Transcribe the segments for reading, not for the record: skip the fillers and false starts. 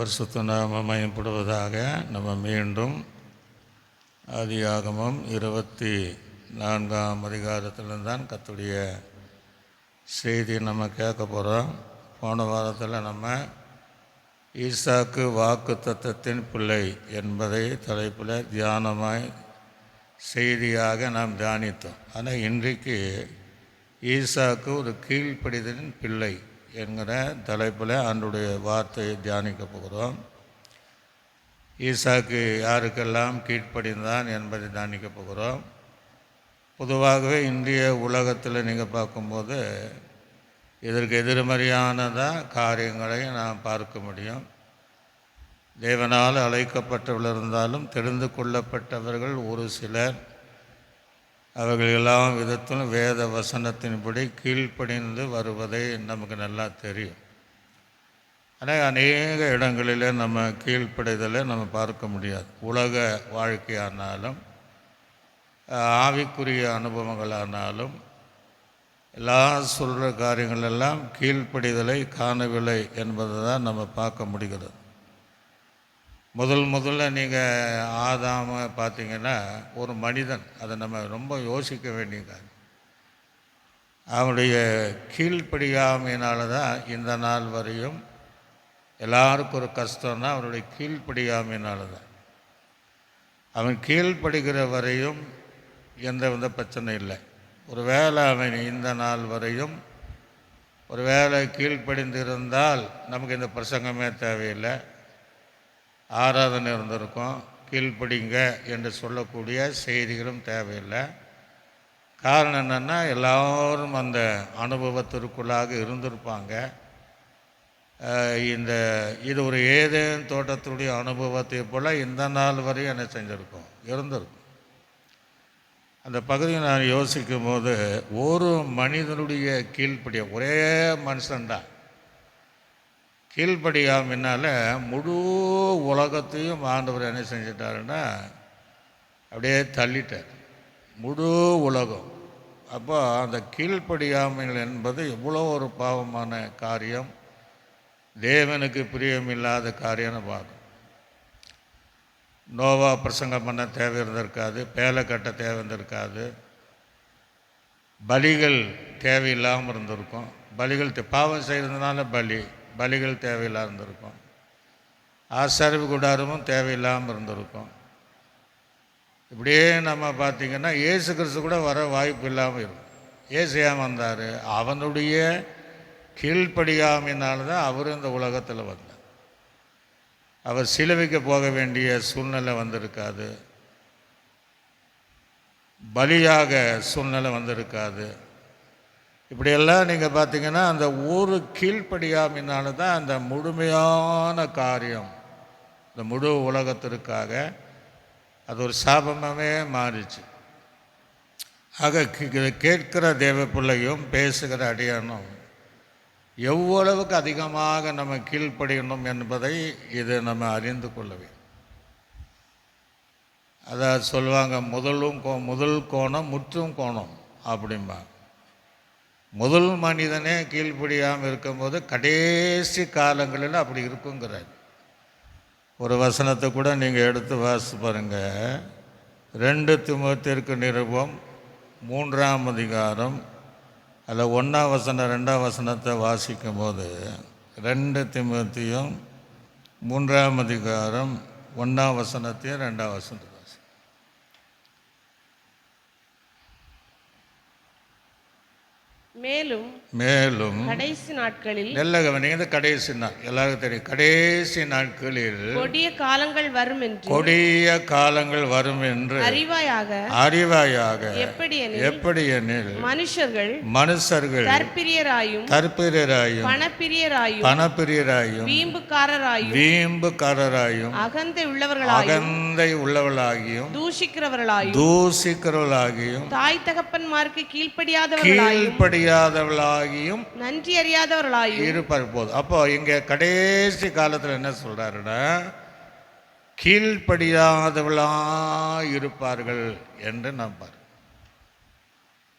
பரிசுத்த நாமம் மயப்படுவதாக. நம்ம மீண்டும் ஆதியாகமம் 24ஆம் அதிகாரத்தில்தான் கர்த்தருடைய செய்தி நம்ம கேட்க போகிறோம். போன வாரத்தில் நம்ம ஈசாக்கு வாக்கு தத்தத்தின் பிள்ளை என்பதை தலைப்பில் தியானமாய் செய்தியாக நாம் தியானித்தோம். ஆனால் இன்றைக்கு ஈசாக்கு ஒரு கீழ்ப்படிதலின் பிள்ளை என்கிற தலைப்பில் ஆண்டுடைய வார்த்தையை தியானிக்க போகிறோம். ஈசாக்கு யாருக்கெல்லாம் கீழ்ப்படிந்தான் என்பதை தியானிக்க போகிறோம். பொதுவாகவே இந்திய உலகத்தில் நீங்கள் பார்க்கும்போது இதற்கு எதிர்மறையானதாக காரியங்களை நாம் பார்க்க முடியும். தேவனால் அழைக்கப்பட்டவர்கள் இருந்தாலும் தெரிந்து கொள்ளப்பட்டவர்கள் ஒரு சிலர் அவர்கள் எல்லா விதத்திலும் வேத வசனத்தின்படி கீழ்ப்படிந்து வருவதை நமக்கு நல்லா தெரியும். ஆனால் அநேக இடங்களில் நம்ம கீழ்ப்படிதலை நம்ம பார்க்க முடியாது. உலக வாழ்க்கையானாலும் ஆவிக்குரிய அனுபவங்களானாலும் எல்லா சொல்கிற காரியங்களெல்லாம் கீழ்ப்படிதலை காணவில்லை என்பதை தான் நம்ம பார்க்க முடிகிறது. முதல்ல நீங்கள் ஆதாமை பார்த்தீங்கன்னா ஒரு மனிதன், அதை நம்ம ரொம்ப யோசிக்க வேண்டிய காரியம். அவனுடைய கீழ்ப்படியாமையினால தான் இந்த நாள் வரையும் எல்லாருக்கும் ஒரு கஷ்டம்னா அவனுடைய கீழ்ப்படியாமையினால தான். அவன் கீழ்ப்படுகிற வரையும் எந்த வித பிரச்சனை இல்லை. ஒரு வேளை அவன் இந்த நாள் வரையும் ஒரு வேளை கீழ்ப்படிந்திருந்தால் நமக்கு இந்த பிரசங்கமே தேவையில்லை, ஆராதனை இருந்திருக்கும், கீழ்ப்படிங்க என்று சொல்லக்கூடிய செய்திகளும் தேவையில்லை. காரணம் என்னென்னா எல்லோரும் அந்த அனுபவத்திற்குள்ளாக இருந்திருப்பாங்க. இது ஒரு ஏதேன் தோட்டத்துடைய அனுபவத்தை போல் இந்த நாள் வரையும் என்ன செஞ்சுருக்கோம், இருந்திருக்கும். அந்த பகுதியை நான் யோசிக்கும் போது ஒரு மனிதனுடைய கீழ்ப்படிய ஒரே மனுஷன்தான் கீழ்ப்படியாமனால் முழு உலகத்தையும் ஆண்டவர் என்ன செஞ்சிட்டாருன்னா அப்படியே தள்ளிட்டார், முழு உலகம். அப்போ அந்த கீழ்ப்படியாமல் என்பது எவ்வளோ ஒரு பாவமான காரியம், தேவனுக்கு பிரியமில்லாத காரியம்னு பார்க்கும். நோவா பிரசங்கம் பண்ண தேவை இருந்திருக்காது, பேலை கட்ட தேவை இருந்திருக்காது, பலிகள் தேவையில்லாமல் இருந்திருக்கும். பலிகள் பாவம் செய்கிறதுனால பலிகள் தேவையில்லாமல் இருந்திருக்கும். ஆசாரிப்பு கூடாரமும் தேவையில்லாமல் இருந்திருக்கும். இப்படியே நம்ம பார்த்திங்கன்னா இயேசு கிறிஸ்து கூட வர வாய்ப்பு இல்லாமல் இருக்கும். இயேசு ஏன் வந்தார்? அவனுடைய கீழ்ப்படியாமையினால்தான் அவர் இந்த உலகத்தில் வந்தார். அவர் சிலுவைக்கு போக வேண்டிய சூழ்நிலை வந்திருக்காது, பலியாக சூழ்நிலை வந்திருக்காது. இப்படியெல்லாம் நீங்கள் பார்த்தீங்கன்னா அந்த ஒரு கீழ்ப்படியாமையினால தான் அந்த முழுமையான காரியம் இந்த முழு உலகத்திற்காக அது ஒரு சாபமாகவே மாறிச்சு. ஆக கேட்கிற தேவ பிள்ளையும் பேசுகிற அடியானும் எவ்வளவுக்கு அதிகமாக நம்ம கீழ்ப்படியணும் என்பதை இது நம்ம அறிந்து கொள்ளவே. அதாவது சொல்லுவாங்க, முதல் கோணம் முற்றும் கோணம் அப்படிம்பாங்க. முதல் மனிதனே கீழ்ப்படியாமல் இருக்கும்போது கடைசி காலங்களில் அப்படி இருக்குங்கிறார். ஒரு வசனத்தை கூட நீங்கள் எடுத்து வாசித்து பாருங்கள். 2 தீமோத்தேயுக்கு நிருபம் 3ஆம் அதிகாரம் அதில் 1ஆம் வசனம் 2ஆம் வசனத்தை வாசிக்கும் போது 2 தீமோத்தேயு 3ஆம் அதிகாரம் 1ஆம் வசனத்தையும் 2ஆம் வசனத்தை மேலும் கடைசி நாட்களில் நல்ல கவனிங்க. கடைசி நாள் எல்லாருக்கும் தெரியும். கடைசி நாட்களில் கொடிய காலங்கள் வரும் என்று அறிவாயாக எப்படி எனில் மனுஷர்கள் தற்பிரியராயும் பணப்பிரியராயும் வீம்புக்காரராயும் அகந்தை உள்ளவர்களாகியும் தூஷிக்கிறவர்களாகியும் தாய் தகப்பன்மாருக்கு கீழ்ப்படியாதவர்களாகியும் நன்றி அறியாதவர்களாகியும் இருப்பார். போது அப்போ இங்கே கடைசி காலத்தில் என்ன சொல்றாருன்னா கீழ்ப்படியாதவர்களாக இருப்பார்கள் என்று நம்பார்.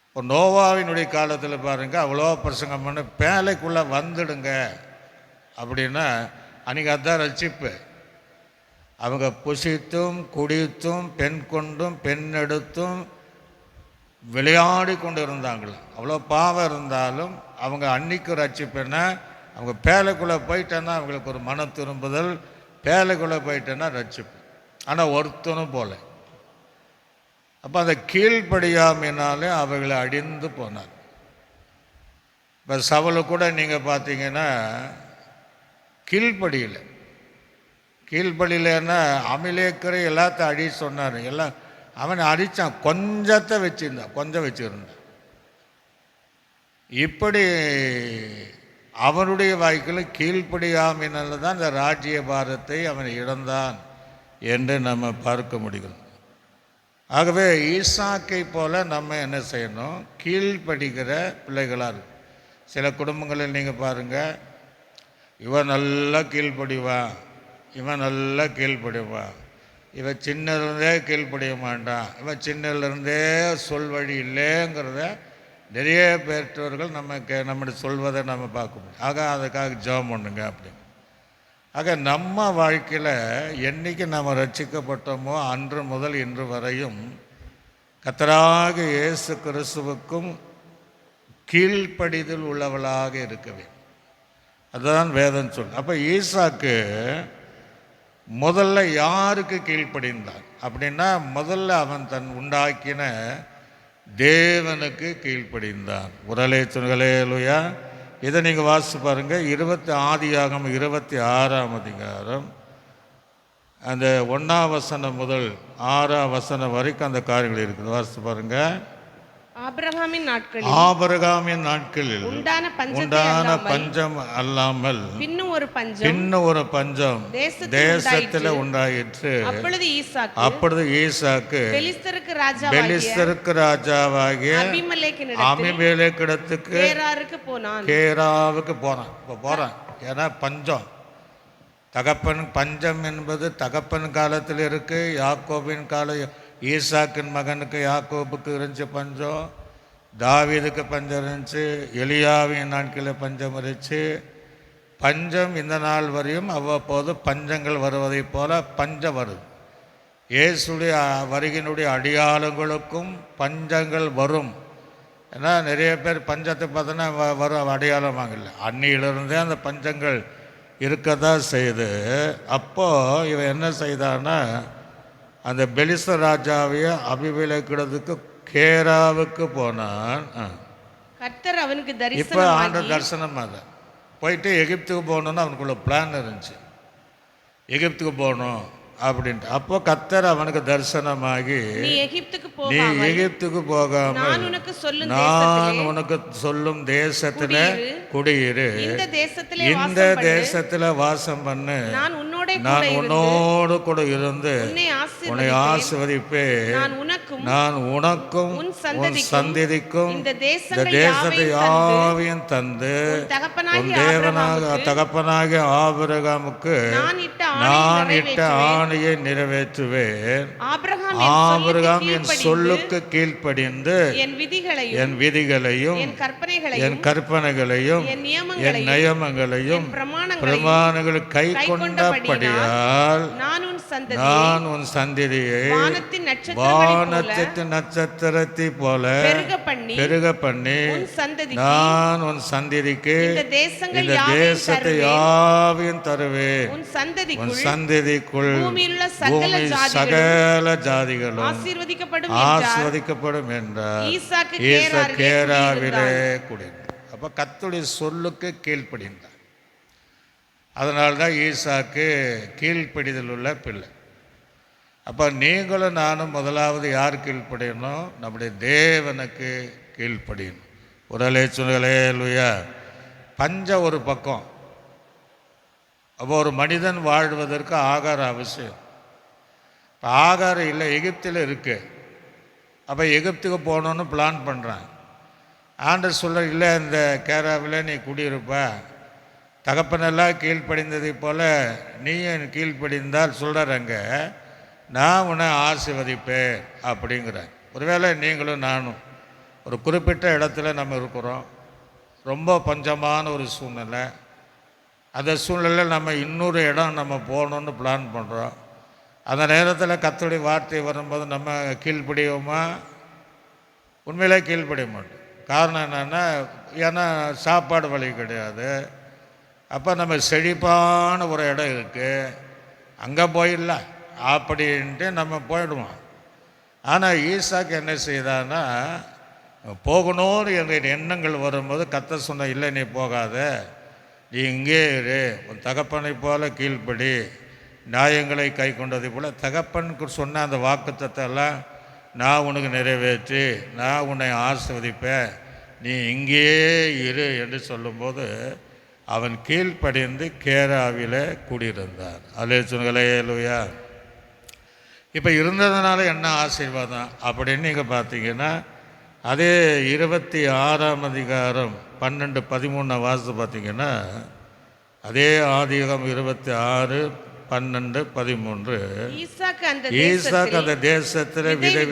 இப்போ நோவாவினுடைய காலத்தில் பாருங்கள், அவ்வளோ பிரசங்கம் பண்ண பேலைக்குள்ளே வந்துடுங்க அப்படின்னா அன்றைக்கி அதுதான் ரட்சிப்பு. அவங்க புசித்தும் குடித்தும் பெண் கொண்டும் பெண் எடுத்தும் விளையாடி கொண்டு இருந்தாங்களாம். அவ்வளோ பாவம் இருந்தாலும் அவங்க அன்னைக்கு ரட்சிப்புன்னா, அவங்க பேலைக்குள்ளே போயிட்டேன்னா அவங்களுக்கு ஒரு மன திரும்புதல், பேலைக்குள்ளே போயிட்டேன்னா ரட்சிப்பு. ஆனால் ஒருத்தனும் போல. அப்போ அந்த கீழ்ப்படியாமையினாலே அவர்களை அடிந்து போனார். இப்போ சவுலை கூட நீங்கள் பார்த்தீங்கன்னா கீழ்ப்படியிலன்னா அமிலேக்கரை எல்லாத்தையும் அடி சொன்னார். எல்லாம் அவனை அடித்தான், கொஞ்சத்தை வச்சுருந்தான், கொஞ்சம் வச்சுருந்தான். இப்படி அவனுடைய வாய்க்கில் கீழ்ப்படியாமையினால தான் இந்த ராஜ்ய பாரத்தை அவன் இழந்தான் என்று நம்ம பார்க்க முடியும். ஆகவே ஈசாக்கை போல நம்ம என்ன செய்யணும்? கீழ்ப்படுகிற பிள்ளைகளாக இருக்கும். சில குடும்பங்களில் நீங்கள் பாருங்கள், இவன் நல்லா கீழ்ப்படிவான், இவன் நல்லா கீழ்ப்படிவான், இவன் சின்னதுலேருந்தே கீழ்ப்படிய மாட்டான், இவன் சின்னதுலேருந்தே சொல் வழி இல்லைங்கிறத நிறைய பெற்றோர்கள் நம்முடைய சொல்வதை நம்ம பார்க்க முடியும். ஆக அதுக்காக ஜெபம் பண்ணுங்க அப்படின்னு. ஆக நம்ம வாழ்க்கையில் என்றைக்கு நம்ம ரட்சிக்கப்பட்டோமோ அன்று முதல் இன்று வரையும் கர்த்தராக இயேசு கிறிஸ்துவுக்கும் கீழ்ப்படிதல் உள்ளவளாக இருக்க வேண்டும். அதுதான் வேதம் சொல். அப்போ ஈசாக்கு முதல்ல யாருக்கு கீழ்ப்படிந்தான் அப்படின்னா, முதல்ல அவன் தன் உண்டாக்கின தேவனுக்கு கீழ்ப்படிந்தான். உரலே துணிகளேலுயா. இதை நீங்கள் வாசித்து பாருங்கள். ஆதியாகமம் 26ஆம் அதிகாரம் அந்த 1ஆம் வசனம் முதல் 6ஆம் வசனம் வரைக்கும் அந்த காரியங்கள் இருக்குது. வாசித்து பாருங்கள். ஆபிரகாமின் நாட்களில் உண்டான பஞ்சம் அல்லாமல் பின்னும் ஒரு பஞ்சம் தேசத்தில் உண்டாயிற்று. அப்பொழுது ஈசாக்கு பெலிஸ்தருக்கு ராஜாவாகிய அபிமெலேக்கிடத்துக்கு கேராவுக்கு போனான். இப்போ போகிறான். ஏன்னா பஞ்சம், பஞ்சம் என்பது தகப்பன் காலத்தில் இருக்குது. யாக்கோபின் ஈசாக்கின் மகனுக்கு யாக்கோபுக்கு இருந்துச்சு பஞ்சம், தாவீதுக்கு பஞ்சம் இருந்துச்சு, எலியாவின் நாட்களில் பஞ்சம் இருந்துச்சு. பஞ்சம் இந்த நாள் வரையும் அவ்வப்போது பஞ்சங்கள் வருவதைப் போல பஞ்சம் வருது. இயேசுடைய வருகையினுடைய அடையாளங்களுக்கும் பஞ்சங்கள் வரும். ஏன்னா நிறைய பேர் பஞ்சத்தை பார்த்தோன்னா வரும் அடையாளம் வாங்கல. அன்னியிலிருந்தே அந்த பஞ்சங்கள் இருக்கதான் செய்யுது. அப்போது இவன் என்ன செய்தான்னா, அந்த பெலிஸ்த ராஜாவைய அபிமெலேக்கிடத்துக்கு கேராவுக்கு போனான். கர்த்தர் அவனுக்கு இப்போ ஆண்டவர் தரிசனமாக போயிட்டு எகிப்துக்கு போகணுன்னு அவனுக்குள்ள பிளான் இருந்துச்சு. எகிப்துக்கு போகணும் அப்படின்ட்டு. அப்போ கர்த்தர் அவனுக்கு தரிசனமாகி, நீ எகிப்துக்கு போகாமல் நான் உனக்கு சொல்லும் தேசத்துல குடியிரு, இந்த தேசத்துல வாசம் பண்ணு, நான் உன்னோடு கூட இருந்து உன்னை ஆசீர்வதிப்பேன், நான் உனக்கும் உன் சந்ததிக்கும் இந்த தேசத்தை யாவையும் தந்து உன் தகப்பனாகிய ஆபிரகாமுக்கு நான் இட்ட ஆணையை நிறைவேற்றுவேன். ஆபிரகாம் என் சொல்லுக்கு கீழ்ப்படிந்து என் விதிகளையும் என் கற்பனைகளையும் என் நியமங்களையும் பிரமாணங்களை கை கொண்டபடியால் நான் உன் சந்ததியை வானத்தின் நட்சத்திரத்தை போல பெருக பண்ணி நான் உன் சந்ததிக்கு இந்த தேசத்தை யாவையும் தருவேன். உன் சந்ததிக்குள் பூமி சகல ஜாதிகளும் ஆசீர்வதிக்கப்படும் என்றார். ஈசாக்கு கேராவிலே கூடினார். அப்போ கர்த்தருடைய சொல்லுக்கு கீழ்ப்படிந்தார். அதனால்தான் ஈசாக்கு கீழ்ப்படிதல் உள்ள பிள்ளை. அப்போ நீங்களும் நானும் முதலாவது யார் கீழ்ப்படியணும்? நம்முடைய தேவனுக்கு கீழ்ப்படியணும். உரலே சுனலேலுயா. பஞ்சம் ஒரு பக்கம். அப்போ ஒரு மனிதன் வாழ்வதற்கு ஆகாரம் அவசியம். இப்போ ஆகாரம் இல்லை, எகிப்தில் இருக்குது. அப்போ எகிப்துக்கு போகணுன்னு பிளான் பண்ணுறான். ஆண்டவர் சொல்ல, இல்லை இந்த கேராவில் நீ குடியிருப்ப, தகப்பனெல்லாம் கீழ்ப்படிந்ததை போல் நீயும் கீழ்ப்படிந்தால் சொல்கிறாங்க, நான் உன்னை ஆசீர்வதிப்பேன் அப்படிங்கிறேன். ஒருவேளை நீங்களும் நானும் ஒரு குறிப்பிட்ட இடத்துல நம்ம இருக்கிறோம், ரொம்ப பஞ்சமான ஒரு சூழ்நிலை, அந்த சூழ்நிலையில் நம்ம இன்னொரு இடம் நம்ம போகணுன்னு பிளான் பண்ணுறோம். அந்த நேரத்தில் கர்த்தருடைய வார்த்தை வரும்போது நம்ம கீழ்ப்படியோமா? உண்மையிலே கீழ்ப்படிய மாட்டோம். காரணம் என்னென்னா, ஏன்னா சாப்பாடு வழி கிடையாது. அப்போ நம்ம செழிப்பான ஒரு இடம் இருக்குது, அங்கே போயிடலாம் அப்படின்ட்டு நம்ம போயிடுவோம். ஆனால் ஈசாக்கு என்ன செய்தான்னா, போகணும்னு என்ற எண்ணங்கள் வரும்போது கர்த்தர் சொன்ன, இல்லை நீ போகாத, நீ இங்கே இரு, உன் தகப்பனை போல கீழ்ப்படி, நியாயங்களை கை கொண்டதை போல் தகப்பனுக்கு சொன்ன அந்த வாக்குத்தத்தெல்லாம் நான் உனக்கு நிறைவேற்றி நான் உன்னை ஆசீர்வதிப்பேன், நீ இங்கேயே இரு என்று சொல்லும்போது அவன் கீழ்ப்படிந்து கேராவில் குடியிருந்தான். அல்லேலூயா. இப்போ இருந்ததுனால என்ன ஆசீர்வாதம் அப்படின்னு நீங்கள் பார்த்தீங்கன்னா, அதே 26ஆம் அதிகாரம் 12-13 வாசித்து பார்த்தீங்கன்னா, அதே ஆதியாகமம் 26:12-13 ஈசாக்கு அந்த தேசத்தில் விதை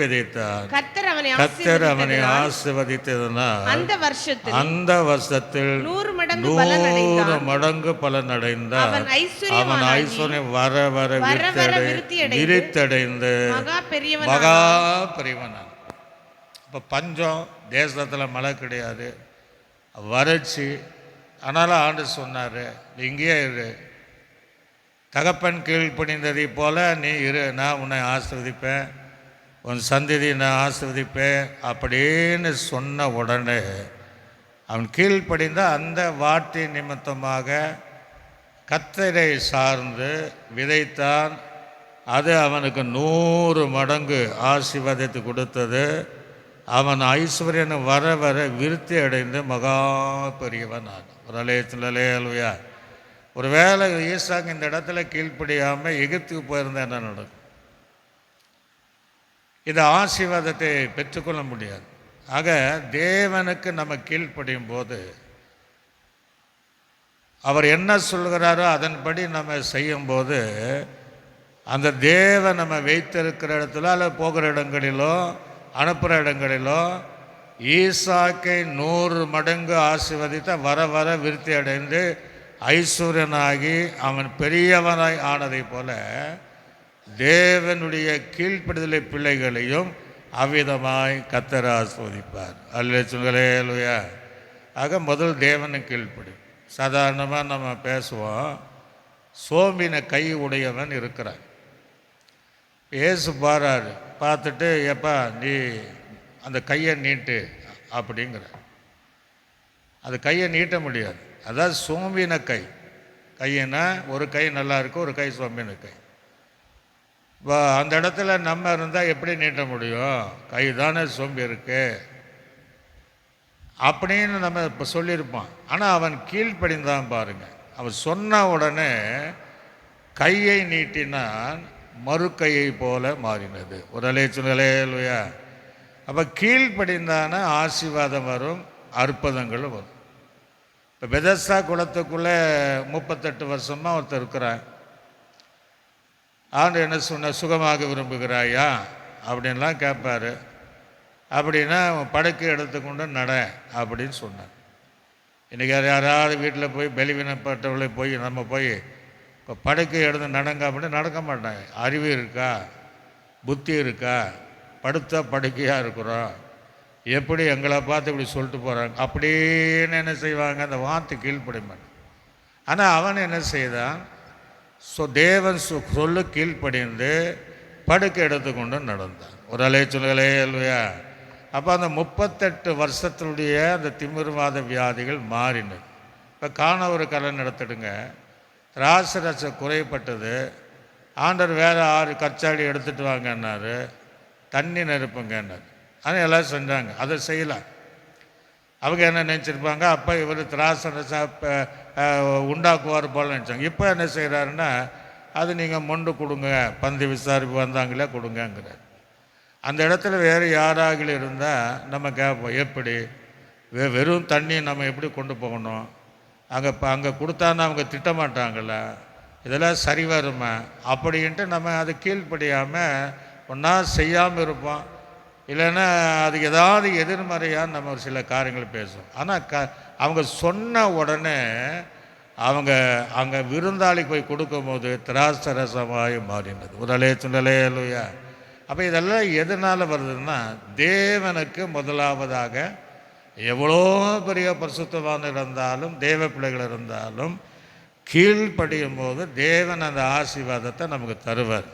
விதைத்தான். கர்த்தர் அவனை ஆசீர்வதித்ததனால் அந்த வருஷத்தில் 100 மடங்கு பலன் அடைந்தான். அவன் ஐஸ்வர்யம் வர வர விருத்தடைந்து மகா பெரியவனான். இப்போ பஞ்சம், தேசத்தில் மழை கிடையாது, வறட்சி. ஆனாலும் ஆண்டு சொன்னார், இங்கேயே இரு, தகப்பன் கீழ்ப்படிந்ததை போல நீ இரு, நான் உன்னை ஆசீர்வதிப்பேன், உன் சந்ததி நான் ஆசீர்வதிப்பேன் அப்படின்னு சொன்ன உடனே அவன் கீழ்ப்படிந்த அந்த வார்த்தை நிமித்தமாக கர்த்தரை சார்ந்து விதைத்தான். அது அவனுக்கு 100 மடங்கு ஆசீர்வாதத்தை கொடுத்தது. அவன் ஐஸ்வர்யன் வர வர விருத்தி அடைந்து மகா பெரியவன் ஆனான். ஒரு அல்லேலூயா. ஒரு வேளை ஈசாக்கு இந்த இடத்துல கீழ்ப்படியாமல் எகிப்துக்கு போயிருந்தா என்ன நடக்கும்? இந்த ஆசீர்வாதத்தை பெற்றுக்கொள்ள முடியாது. ஆக தேவனுக்கு நம்ம கீழ்ப்படியும் போது அவர் என்ன சொல்கிறாரோ அதன்படி நம்ம செய்யும்போது அந்த தேவன் நம்ம வைத்திருக்கிற இடத்துல அல்ல போகிற இடங்களிலோ அனுப்புகிற இடங்களிலோ ஈசாக்கை 100 மடங்கு ஆசீர்வதித்த வர வர விருத்தி அடைந்து ஐஸ்வர்யனாகி அவன் பெரியவனாய் ஆனதை போல தேவனுடைய கீழ்ப்படுதலை பிள்ளைகளையும் அவ்விதமாய் கர்த்தர் ஆசீர்வதிப்பார். அல்லேலூயா. ஆக முதல் தேவனை கீழ்ப்படி. சாதாரணமாக நம்ம பேசுவோம், சோம்பின கை உடையவன் இருக்கிறான். ஏசு பாராரு, பார்த்துட்டு எப்பா நீ அந்த கையை நீட்டு அப்படிங்கிற. அது கையை நீட்ட முடியாது. அதாவது சோம்பின கை. கையினா ஒரு கை நல்லா இருக்கும், ஒரு கை சோம்பின கை. இப்போ அந்த இடத்துல நம்ம இருந்தால் எப்படி நீட்ட முடியும்? கை தானே சோம்பி இருக்கு அப்படின்னு நம்ம இப்போ சொல்லியிருப்பான். ஆனால் அவன் கீழ்ப்படிந்தான் பாருங்கள். அவன் சொன்ன உடனே கையை நீட்டினான், மறு கையை போல மாறினது. ஒரு அல்லேலூயா. அப்போ கீழ்ப்படிந்தான ஆசீர்வாதம் வரும், அற்புதங்களும் வரும். இப்போ பெதஸ்தா குளத்துக்குள்ளே 38 வருஷமாக ஒருத்தர் இருக்கிறான். ஆண்டு என்ன சொன்ன, சுகமாக விரும்புகிறாயா அப்படின்லாம் கேட்பார். அப்படின்னா படுக்கை எடுத்துக்கொண்டு நட அப்படின்னு சொன்னார். இன்றைக்கி யாராவது வீட்டில் போய் பலவீனப்பட்டவர்களை போய் நம்ம போய் இப்போ படுக்கை எடுத்து நடங்க அப்படின்னு நடக்க மாட்டாங்க. அறிவு இருக்கா, புத்தி இருக்கா, படுத்த படுக்கையாக இருக்கிறோம், எப்படி எங்களை பார்த்து இப்படி சொல்லிட்டு போகிறாங்க அப்படின்னு என்ன செய்வாங்க? அந்த வார்த்தை கீழ்ப்படிய மாட்டாங்க. ஆனால் அவன் என்ன செய்தான்? தேவன் சொல்லு கீழ்ப்படிந்து படுக்கை எடுத்துக்கொண்டு நடந்தான். ஒரு அல்லேலூயா. அப்போ அந்த 38 வருஷத்துடைய அந்த திமிர்வாத வியாதிகள் மாறினது. இப்போ காண ஒரு கலன் எடுத்துடுங்க. ராசரச குறைப்பட்டது. ஆண்டவர் வேறு 6 கச்சாடி எடுத்துகிட்டு வாங்கன்னாரு, தண்ணி நெருப்புங்கன்னாரு. ஆனால் எல்லாம் செஞ்சாங்க, அதை செய்யலாம். அவங்க என்ன நினச்சிருப்பாங்க, அப்போ இவர் திராசரச உண்டாக்குவார் போல் நினச்சாங்க. இப்போ என்ன செய்கிறாருன்னா, அது நீங்கள் மொண்டு கொடுங்க, பந்தி விசாரிப்பு வந்தாங்களே கொடுங்கங்கிறார். அந்த இடத்துல வேறு யாராக இருந்தால் நம்ம கேட்போம், எப்படி வெறும் தண்ணி நம்ம எப்படி கொண்டு போகணும்? அங்கே கொடுத்தான்னு அவங்க திட்டமாட்டாங்கள, இதெல்லாம் சரி வருமா அப்படின்ட்டு நம்ம அது கீழ்ப்படியாமல் ஒன்றா செய்யாமல் இருப்போம். இல்லைன்னா அதுக்கு ஏதாவது எதிர்மறையாக நம்ம ஒரு சில காரியங்கள் பேசுவோம். ஆனால் அவங்க சொன்ன உடனே அவங்க அங்கே விருந்தாளிக்கு போய் கொடுக்கும்போது திராட்சரசமாய் மாறினது. உடலே சுண்டலே இல்லையா? அப்போ இதெல்லாம் எதனால் வருதுன்னா, தேவனுக்கு முதலாவதாக எவ்வளோ பெரிய பரிசுத்தவான் இருந்தாலும் தேவ பிள்ளைகள் இருந்தாலும் கீழ்ப்படியும் போது தேவன் அந்த ஆசீர்வாதத்தை நமக்கு தருவார்.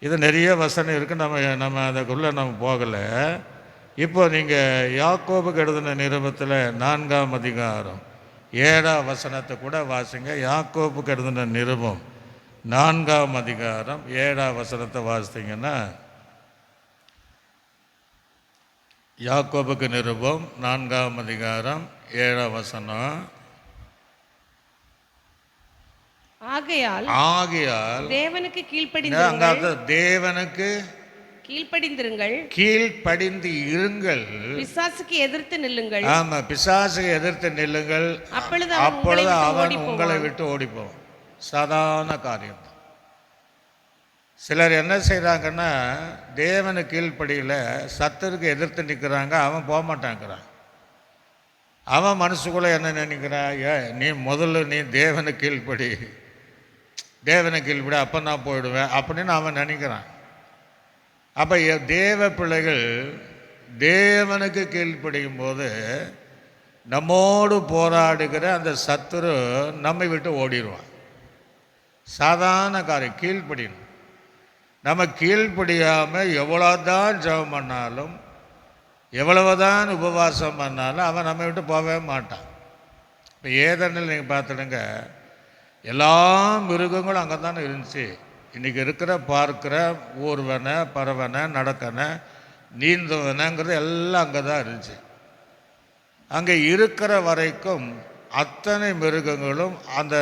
இது நிறைய வசனம் இருக்குது, நம்ம அதுக்குள்ளே நம்ம போகலை. இப்போ நீங்கள் யாக்கோபுக்கு எழுதின நிருபத்தில் 4ஆம் அதிகாரம் 7ஆம் வசனத்தை கூட வாசிங்க. யாக்கோபுக்கு எழுதின நிருபம் 4ஆம் அதிகாரம் 7ஆம் வசனத்தை வாசித்தீங்கன்னா, யாக்கோபுக்கு நிருபம் 4ஆம் அதிகாரம் 7ஆம் வசனம். ஆகையால் தேவனுக்கு கீழ்ப்படிந்திருங்கள், தேவனுக்கு கீழ்ப்படிந்திருங்கள், கீழ்ப்படிந்து இருங்கள், பிசாசுக்கு எதிர்த்து நில்லுங்கள். ஆமா, பிசாசுக்கு எதிர்த்து நில்லுங்கள், அப்பொழுது அவன் உங்களை விட்டு ஓடிப்போம். சாதாரண காரியம். சிலர் என்ன செய்கிறாங்கன்னா, தேவனு கீழ்ப்படியில் சத்தருக்கு எதிர்த்து நிற்கிறாங்க, அவன் போக மாட்டாங்கிறான். அவன் மனசுக்குள்ளே என்ன நினைக்கிறான், நீ முதல்ல நீ தேவனு கீழ்ப்படி, தேவனை கீழ்ப்படி, அப்போ நான் போயிடுவேன் அப்படின்னு அவன் நினைக்கிறான். அப்போ தேவ பிள்ளைகள் தேவனுக்கு கீழ்ப்படியும் போது நம்மோடு போராடுகிற அந்த சத்துரு நம்மை விட்டு ஓடிடுவான். சாதாரண காரியம், கீழ்ப்படியணும். நம்ம கீழ்ப்படியாமல் எவ்வளோதான் ஜெபம் பண்ணாலும் எவ்வளவுதான் உபவாசம் பண்ணாலும் அவன் நம்மை விட்டு போகவே மாட்டான். இப்போ ஏதெனில் நீங்கள் பார்த்துடுங்க, எல்லா மிருகங்களும் அங்கே தானே இருந்துச்சு. இன்றைக்கி இருக்கிற பார்க்குற ஊர்வனை, பறவனை, நடக்கனை, நீந்தவனைங்கிறது எல்லாம் அங்கே தான் இருந்துச்சு. அங்கே இருக்கிற வரைக்கும் அத்தனை மிருகங்களும் அந்த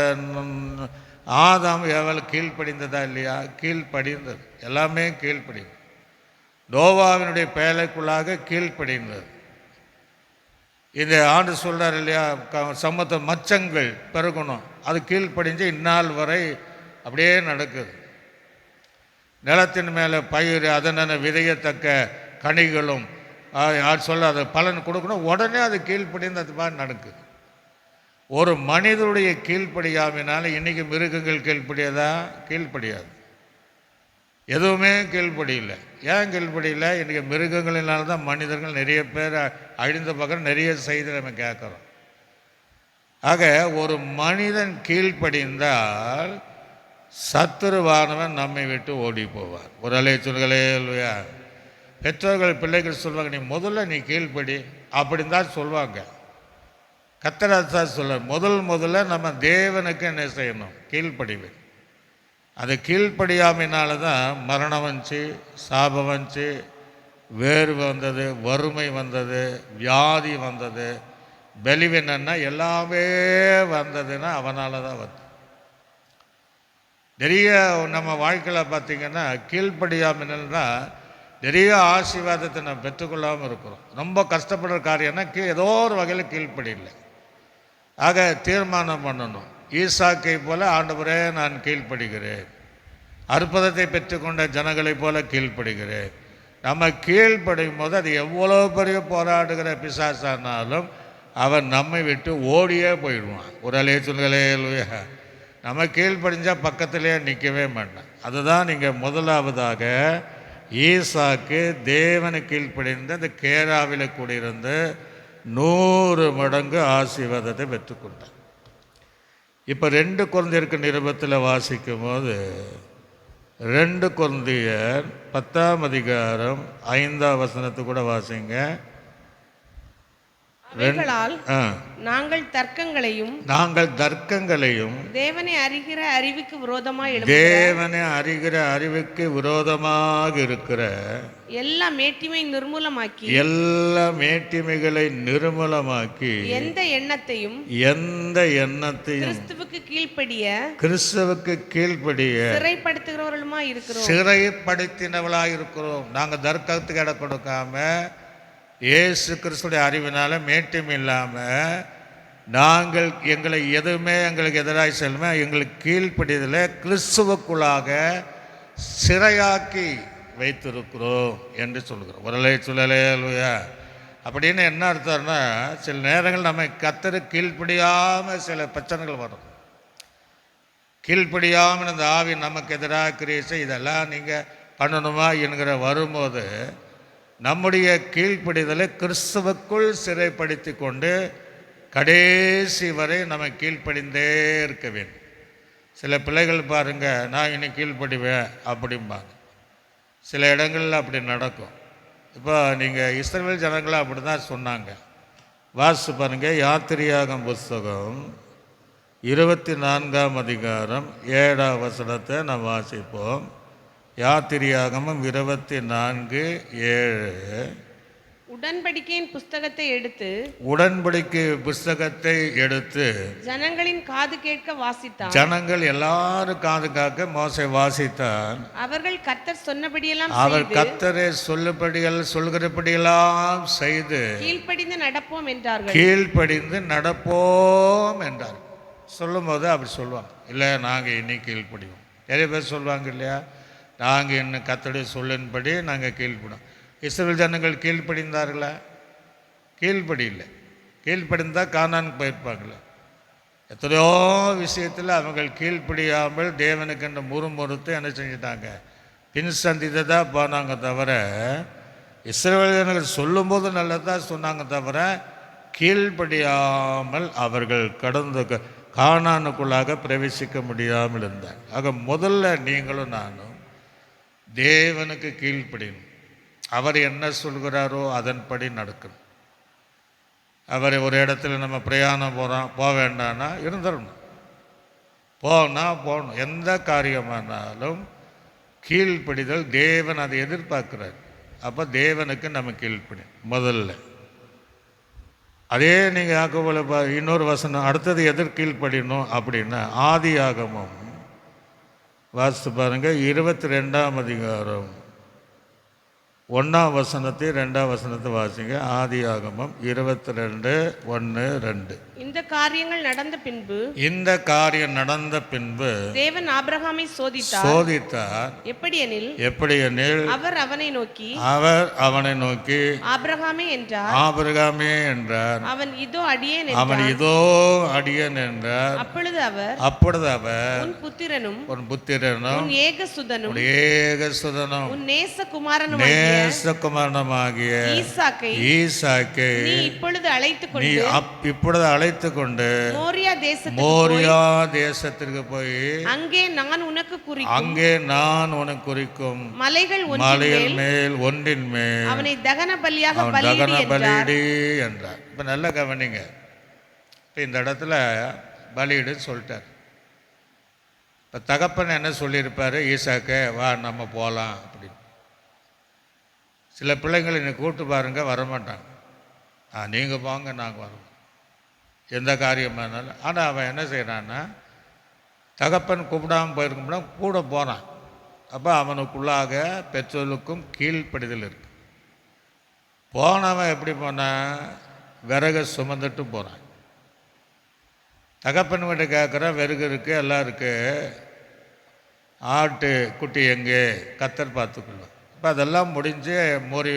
ஆதாம் எவ்வளோ கீழ்ப்படிந்ததா இல்லையா? கீழ்ப்படிந்தது, எல்லாமே கீழ்ப்படிந்தது. நோவாவினுடைய பேழைக்குள்ளாக கீழ்ப்படிந்தது. இந்த ஆண்டு சொல்கிறார் இல்லையா, சமூகத்தை மச்சங்கள் பெருகணும், அது கீழ்ப்படிஞ்சு இந்நாள் வரை அப்படியே நடக்குது. நிலத்தின் மேலே பயிர், அதனை விதையத்தக்க கனிகளும் சொல்ல அது பலன் கொடுக்கணும், உடனே அது கீழ்ப்படிந்து அது மாதிரி நடக்குது. ஒரு மனிதனுடைய கீழ்ப்படியாமினால இன்றைக்கி மிருகங்கள் கீழ்ப்படியதா? கீழ்ப்படியாது, எதுவுமே கீழ்ப்படியில்லை. ஏன் கீழ்ப்படியில்லை? இன்றைக்கி மிருகங்களினால தான் மனிதர்கள் நிறைய பேர் அழிந்த பக்கம் நிறைய செய்தி நம்ம கேட்குறோம். ஆக ஒரு மனிதன் கீழ்ப்படிந்தால் சத்துருவானவன் நம்மை விட்டு ஓடி போவார். ஒரு அலைச்சல்களே இல்லையா? பெற்றோர்கள் பிள்ளைகள் சொல்லுவாங்க, நீ முதல்ல நீ கீழ்ப்படி அப்படின்னு தான் சொல்லுவாங்க. கர்த்தர் சொல்ல முதல்ல நம்ம தேவனுக்கு என்ன செய்யணும்? கீழ்ப்படிவு. அது கீழ்ப்படியாமையினால தான் மரணம் வந்துச்சு, சாபம் வந்துச்சு, வேர்வை வந்தது, வறுமை வந்தது, வியாதி வந்தது, பலவீனம்னா எல்லாமே வந்ததுன்னா அவனால தான் வந்து. நிறைய நம்ம வாழ்க்கையில் பார்த்திங்கன்னா கீழ்ப்படியாமல் தான் நிறைய ஆசீர்வாதத்தை நம்ம பெற்றுக்கொள்ளாமல் இருக்கிறோம். ரொம்ப கஷ்டப்படுற காரியம்னா ஏதோ ஒரு வகையில் கீழ்ப்படியில்லை. ஆக தீர்மானம் பண்ணணும், ஈசாக்கை போல ஆண்டவரே நான் கீழ்ப்படுகிறேன், அற்புதத்தை பெற்றுக்கொண்ட ஜனங்களைப் போல கீழ்ப்படுகிறேன். நம்ம கீழ்ப்படியும் போது அது எவ்வளோ பெரிய போராடுகிற பிசாசானாலும் அவன் நம்மை விட்டு ஓடியே போயிடுவான். ஒரு அலைச்சல்களே இல்லையா? நம்ம கீழ்ப்படிஞ்சால் பக்கத்திலே நிற்கவே மாட்டான். அதுதான் நீங்கள் முதலாவதாக ஈசாக்கு தேவனை கீழ்ப்படிந்து அந்த கேராவில் கூடியிருந்து 100 மடங்கு ஆசீர்வாதத்தை பெற்றுக்கொண்டான். இப்போ 2 கொரிந்தியர் நிருபத்தில் வாசிக்கும் போது 2 கொரிந்தியர் 10ஆம் அதிகாரம் 5ஆம் வசனத்தை கூட வாசிங்க. நாங்கள் தர்க்கங்களையும் தேவனை அறிகிற அறிவுக்கு விரோதமாக இருக்கிற எல்லா மேட்டிமைகளை நிர்மூலமாக்கி எந்த எண்ணத்தையும் கிறிஸ்துவுக்கு கீழ்ப்படிய சிறைப்படுத்தினவளாய் இருக்கிறோம். நாங்கள் தர்க்கத்துக்கு இடம் கொடுக்காம இயேசு கிறிஸ்துடைய அறிவினால் மேட்டும் இல்லாமல் நாங்கள் எங்களுக்கு எதிராக செல்லுமே எங்களுக்கு கீழ்ப்படியதில் கிறிஸ்துவுக்குள்ளாக சிறையாக்கி வைத்திருக்கிறோம் என்று சொல்கிறோம். ஒரு சொல்லலையா? அப்படின்னு என்ன அர்த்தம்னா, சில நேரங்கள் நம்ம கர்த்தருக்கு கீழ்ப்படியாமல் சில பிரச்சனைகள் வரும். கீழ்ப்படியாமல் இந்த ஆவி நமக்கு எதிராக கிரியேசை இதெல்லாம் நீங்கள் பண்ணணுமா என்கிற வரும்போது நம்முடைய கீழ்ப்படிதலை கிறிஸ்துவுக்குள் சிறைப்படுத்தி கொண்டு கடைசி வரை நம்ம கீழ்ப்படிந்தே இருக்க வேண்டும். சில பிள்ளைகள் பாருங்கள், நான் இன்னைக்கு கீழ்ப்படிவேன் அப்படிம்பாங்க. சில இடங்களில் அப்படி நடக்கும். இப்போ நீங்கள் இஸ்ரவேல் ஜனங்களை அப்படி தான் சொன்னாங்க. வாசித்து பாருங்கள், யாத்திரையாகும் புஸ்தகம் 24ஆம் அதிகாரம் 7ஆம் வசனத்தை நாம் வாசிப்போம். யாத்திரையாகமம் 24:7. உடன்படிக்கையின் புஸ்தகத்தை எடுத்து ஜனங்களின் காது கேட்க வாசித்தான். ஜனங்கள் எல்லாரும் காது காக்க மோசே வாசித்தான். அவர்கள் கர்த்தர் சொன்னபடியெல்லாம் அவர் கர்த்தரை சொல்கிறபடியெல்லாம் செய்து கீழ்ப்படிந்து நடப்போம் என்றார்கள். சொல்லும் போது அப்படி சொல்லுவாங்க, இல்லை நாங்கள் இன்னைக்கு கீழ்ப்படிவோம். நிறைய பேர் சொல்லுவாங்க இல்லையா, நாங்கள் இன்னும் கர்த்தருடைய சொல்லின்படி நாங்கள் கீழ்ப்படிவோம். இஸ்ரவேல் ஜனங்கள் கீழ்ப்படிந்தார்களா? கீழ்ப்படியில்லை. கீழ்ப்படிந்தால் கானானுக்கு போயிருப்பாங்களே. எத்தனையோ விஷயத்தில் அவங்க கீழ்ப்படியாமல் தேவனுக்கு என்ற முறுமுறுத்து என்ன செஞ்சிட்டாங்க, பின் சந்தித்து தான் போனாங்க தவிர, இஸ்ரவேல் ஜனங்கள் சொல்லும்போது நல்லதாக சொன்னாங்க தவிர கீழ்ப்படியாமல் அவர்கள் கடந்து கானானுக்குள்ளாக பிரவேசிக்க முடியாமல் இருந்தாங்க. ஆக முதல்ல நீங்களும் நானும் தேவனுக்கு கீழ்ப்படியணும். அவர் என்ன சொல்கிறாரோ அதன்படி நடக்கணும். அவர் ஒரு இடத்துல நம்ம பிரயாணம் போக வேண்டாம்னா இருந்துடணும், போகணும். எந்த காரியமானாலும் கீழ்ப்படிதல், தேவன் அதை எதிர்பார்க்குறார். அப்போ தேவனுக்கு நம்ம கீழ்ப்படியும் முதல்ல. அதே நீங்கள் யாக்கோபில் இன்னொரு வசனம் அடுத்தது எதிர் கீழ்ப்படியணும் அப்படின்னா, ஆதியாகமம் வாசித்து பாருங்கள், 22ஆம் அதிகாரம் 1ஆம் வசனத்தை 2ஆம் வசனத்தை வாசிங்க. ஆதியாகமம் 22:1-2. இந்த காரியம் நடந்த பின்பு தேவன் ஆபிரகாமை சோதித்தார். எப்படியெனில் அவர் அவனை நோக்கி ஆபிரகாமே என்றார். அவன் இதோ அடியேன் என்றார். அப்பொழுது அவர் உன் புத்திரனும் உன் ஏகசுதனும் உன் நேசகுமாரனுமாகிய ஈசாக்கை நீ இப்பொழுது அழைத்துக் கொண்டு மோரியா தேசத்திற்கு போய் அங்கே நான் உனக்கு குறிக்கும் மலைகள் மேல் ஒன்றின் மேல் அவனை தகன பலியாக பலியிடு என்றார். இப்ப நல்ல கவனிங்க. இப்ப இந்த இடத்துல பலியிடுன்னு சொல்லிட்டார். இப்ப தகப்பன் என்ன சொல்லியிருப்பாரு, ஈசாக்க வா நம்ம போகலாம் அப்படின்னு. சில பிள்ளைங்களை இன்னைக்கு கூப்பிட்டு பாருங்க, வரமாட்டாங்க. நீங்கள் போங்க, நாங்கள் வரோம், எந்த காரியமானாலும். ஆனால் அவன் என்ன செய்கிறான்னா, தகப்பன் கூப்பிடாமல் போயிருக்கோம்னா கூட போகிறான். அப்போ அவனுக்குள்ளாக பெற்றோருக்கும் கீழ்ப்படிதல் இருக்கு. போனவன் எப்படி போனான், விறகு சுமந்துட்டு போகிறான். தகப்பன் வீட்டை கேட்குறான், விறகு இருக்குது, எல்லாம் இருக்குது, ஆட்டு குட்டி எங்கே, கத்தர் பார்த்துக்குள்ள. இப்போ அதெல்லாம் முடிஞ்சு மோரி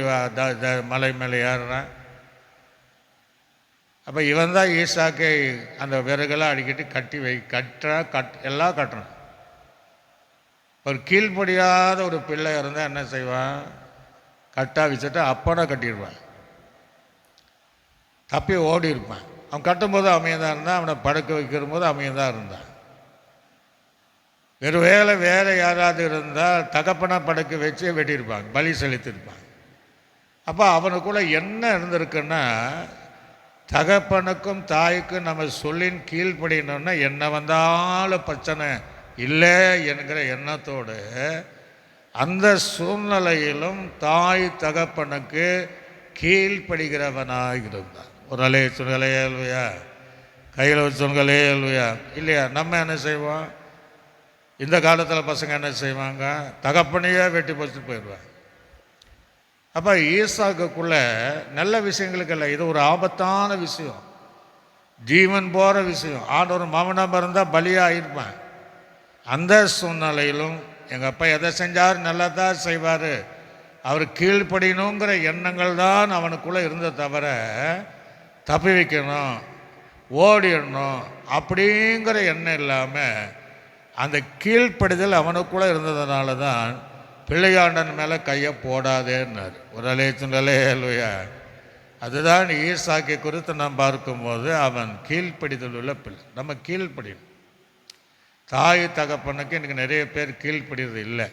மலை மேலே ஏறுறான். அப்போ இவன் தான் ஈசாக்கை அந்த விறகெல்லாம் அடிக்கடி எல்லாம் கட்டுறான். ஒரு கீழ்ப்படியாத ஒரு பிள்ளை இருந்தால் என்ன செய்வான், கட்டா வச்சுட்டு அப்பனா கட்டிடுவான், தப்பி ஓடி இருப்பான். அவன் கட்டும்போது அமையதான் இருந்தான், அவனை படுக்க வைக்கிற போது அமையதான் இருந்தான். வேறு யாராவது இருந்தால் தகப்பனா படுக்க வச்சே வெட்டியிருப்பாங்க, பலி செலுத்தியிருப்பாங்க. அப்போ அவனுக்குள்ள என்ன இருந்திருக்குன்னா, தகப்பனுக்கும் தாய்க்கும் நம்ம சொல்லின் கீழ்ப்படியணும்னா என்ன வந்தாலும் பிரச்சனை இல்லை என்கிற எண்ணத்தோடு அந்த சூழ்நிலையிலும் தாய் தகப்பனுக்கு கீழ்ப்படுகிறவனாக இருந்தான். ஒரு அலையை சொல்களே இல்லையா, கையில் வச்சு சொல்களே இல்லையா இல்லையா. நம்ம என்ன செய்வோம், இந்த காலத்தில் பசங்க என்ன செய்வாங்க, தகப்பனையே வெட்டி பறிச்சுட்டு போயிடுவாங்க. அப்போ ஈசாக்குள்ள நல்ல விஷயங்களுக்கு இல்லை, இது ஒரு ஆபத்தான விஷயம், ஜீவன் போகிற விஷயம். ஆண்டவர் மாமனாக இருந்தால் பலியாக இருப்பேன். அந்த சூழ்நிலையிலும் எங்கள் அப்பா எதை செஞ்சார் நல்லா தான் செய்வார் அவர் கீழ்ப்படியணுங்கிற எண்ணங்கள் தான் அவனுக்குள்ளே இருந்த தவிர தப்பி வைக்கணும், ஓடிடணும் அப்படிங்கிற எண்ணம் இல்லாமல் அந்த கீழ்ப்படிதல் அவனுக்குள்ளே இருந்ததுனால தான் பிள்ளையாண்டன் மேலே கையை போடாதேன்னார். ஒரு அலேச்சுலையா. அதுதான் ஈசாக்கை குறித்து நாம் பார்க்கும்போது அவன் கீழ்ப்படிதல் உள்ள பிள்ளை. நம்ம கீழ்ப்படியும். தாய் தகப்பனுக்கு இன்றைக்கி நிறைய பேர் கீழ்ப்படுகிறது இல்லை.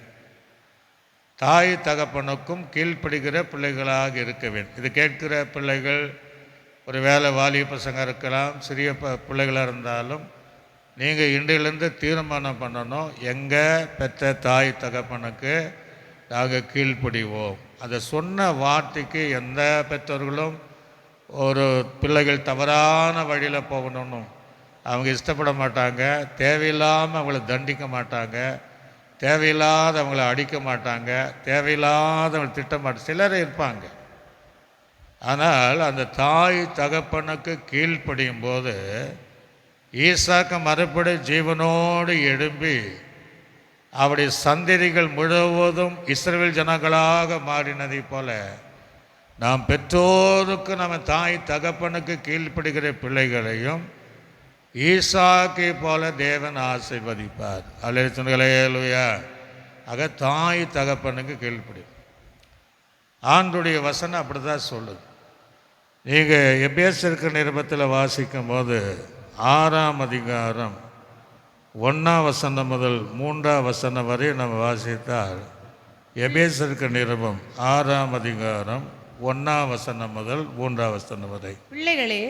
தாய் தகப்பனுக்கும் கீழ்ப்படுகிற பிள்ளைகளாக இருக்க வேண்டும். இது கேட்கிற பிள்ளைகள் ஒரு வேலை வாலிப பசங்க இருக்கலாம், சிறிய பிள்ளைகளாக இருந்தாலும் நீங்கள் இன்றையிலேருந்து தீர்மானம் பண்ணணும், எங்கள் பெற்ற தாய் தகப்பனுக்கு நாங்கள் கீழ்ப்படிவோம். அதை சொன்ன வார்த்தைக்கு எந்த பெற்றோர்களும் ஒரு பிள்ளைகள் தவறான வழியில் போகணும்னு அவங்க இஷ்டப்பட மாட்டாங்க. தேவையில்லாமல் அவங்கள தண்டிக்க மாட்டாங்க, தேவையில்லாத அவங்கள அடிக்க மாட்டாங்க, தேவையில்லாதவங்களை திட்ட மாட்டாங்க. சிலர் இருப்பாங்க. ஆனால் அந்த தாய் தகப்பனுக்கு கீழ்ப்படியும் போது ஈசாக்கு மறுபடி ஜீவனோடு எழும்பி அவருடைய சந்ததிகள் முழுவதும் இஸ்ரவேல் ஜனங்களாக மாறினதை போல நாம் பெற்றோருக்கு நம்ம தாய் தகப்பனுக்கு கீழ்ப்படுகிற பிள்ளைகளையும் ஈசாக்கை போல தேவன் ஆசீர்வதிப்பார். அல்லேலூயா. ஆக தாய் தகப்பனுக்கு கீழ்ப்படி. ஆண்டுடைய வசனம் அப்படி தான் சொல்லுது. நீங்கள் எபேசியருக்கு நிருபத்தில் வாசிக்கும் போது 6ஆம் அதிகாரம் 1ஆம் வசனம் முதல் 3ஆம் வசனம் வரை நம்ம வாசித்தால், எபேசியருக்கு நிருபம் 6ஆம் அதிகாரம் 1ஆம் வசனம் முதல் 3ஆம் வசனம் வரை. பிள்ளைகளே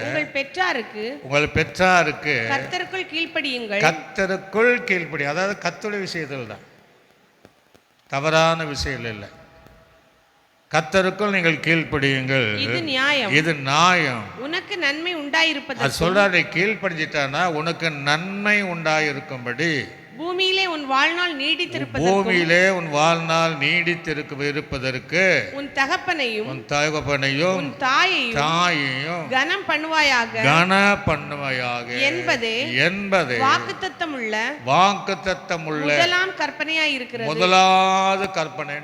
உங்கள் பெற்றாருக்கு கர்த்தருக்குள் கீழ்ப்படியுங்கள். கர்த்தருக்குள் கீழ்ப்படி. அதாவது கர்த்தருடைய விஷயத்தில் தான், தவறான விஷயம் இல்லை. கர்த்தருக்குள் நீங்கள் கீழ்ப்படியுங்கள், இது நியாயம். உனக்கு நன்மை உண்டாயிருப்பது சொல்றாரு. கீழ்ப்படிஞ்சிட்டானா உனக்கு நன்மை உண்டாயிருக்கும்படி பூமியிலே உன் வாழ்நாள் நீடித்திருப்பதற்கு உன் தகப்பனையும் தாயையும் கனம் பண்ணுவாயாக என்பதே வாக்குத்தத்தமுள்ள முதலாம் கற்பனையாயிருக்கிறது. முதலாவது கற்பனை.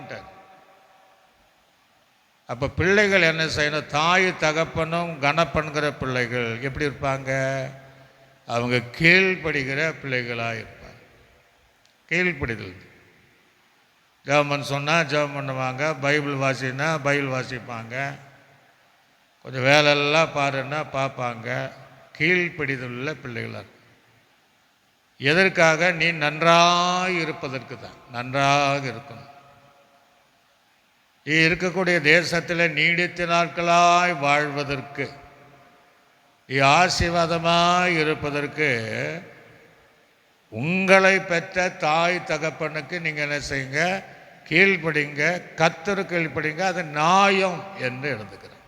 அப்போ பிள்ளைகள் என்ன செய்யணும்? தாய் தகப்பனும் கனப்பண்கிற பிள்ளைகள் எப்படி இருப்பாங்க? அவங்க கீழ்ப்படுகிற பிள்ளைகளாக இருப்பாங்க. கீழ்ப்படிதல். ஜெபம் சொன்னால் ஜெபம் பண்ணுவாங்க, பைபிள் வாசினா பைபிள் வாசிப்பாங்க, கொஞ்சம் வேலையெல்லாம் பாருன்னா பார்ப்பாங்க. கீழ்ப்படிதல் உள்ள பிள்ளைகளாக. எதற்காக? நீ நன்றாக இருப்பதற்கு தான். நன்றாக இருக்கணும். நீ இருக்கக்கூடிய தேசத்தில் நீடித்த நாட்களாய் வாழ்வதற்கு, நீ ஆசீர்வாதமாய் இருப்பதற்கு உங்களை பெற்ற தாய் தகப்பனுக்கு நீங்கள் என்ன செய்யுங்க? கீழ்ப்படிங்க. கர்த்தருக்கு கீழ்ப்படிங்க. அது நியாயம் என்று எழுதுக்கிறேன்.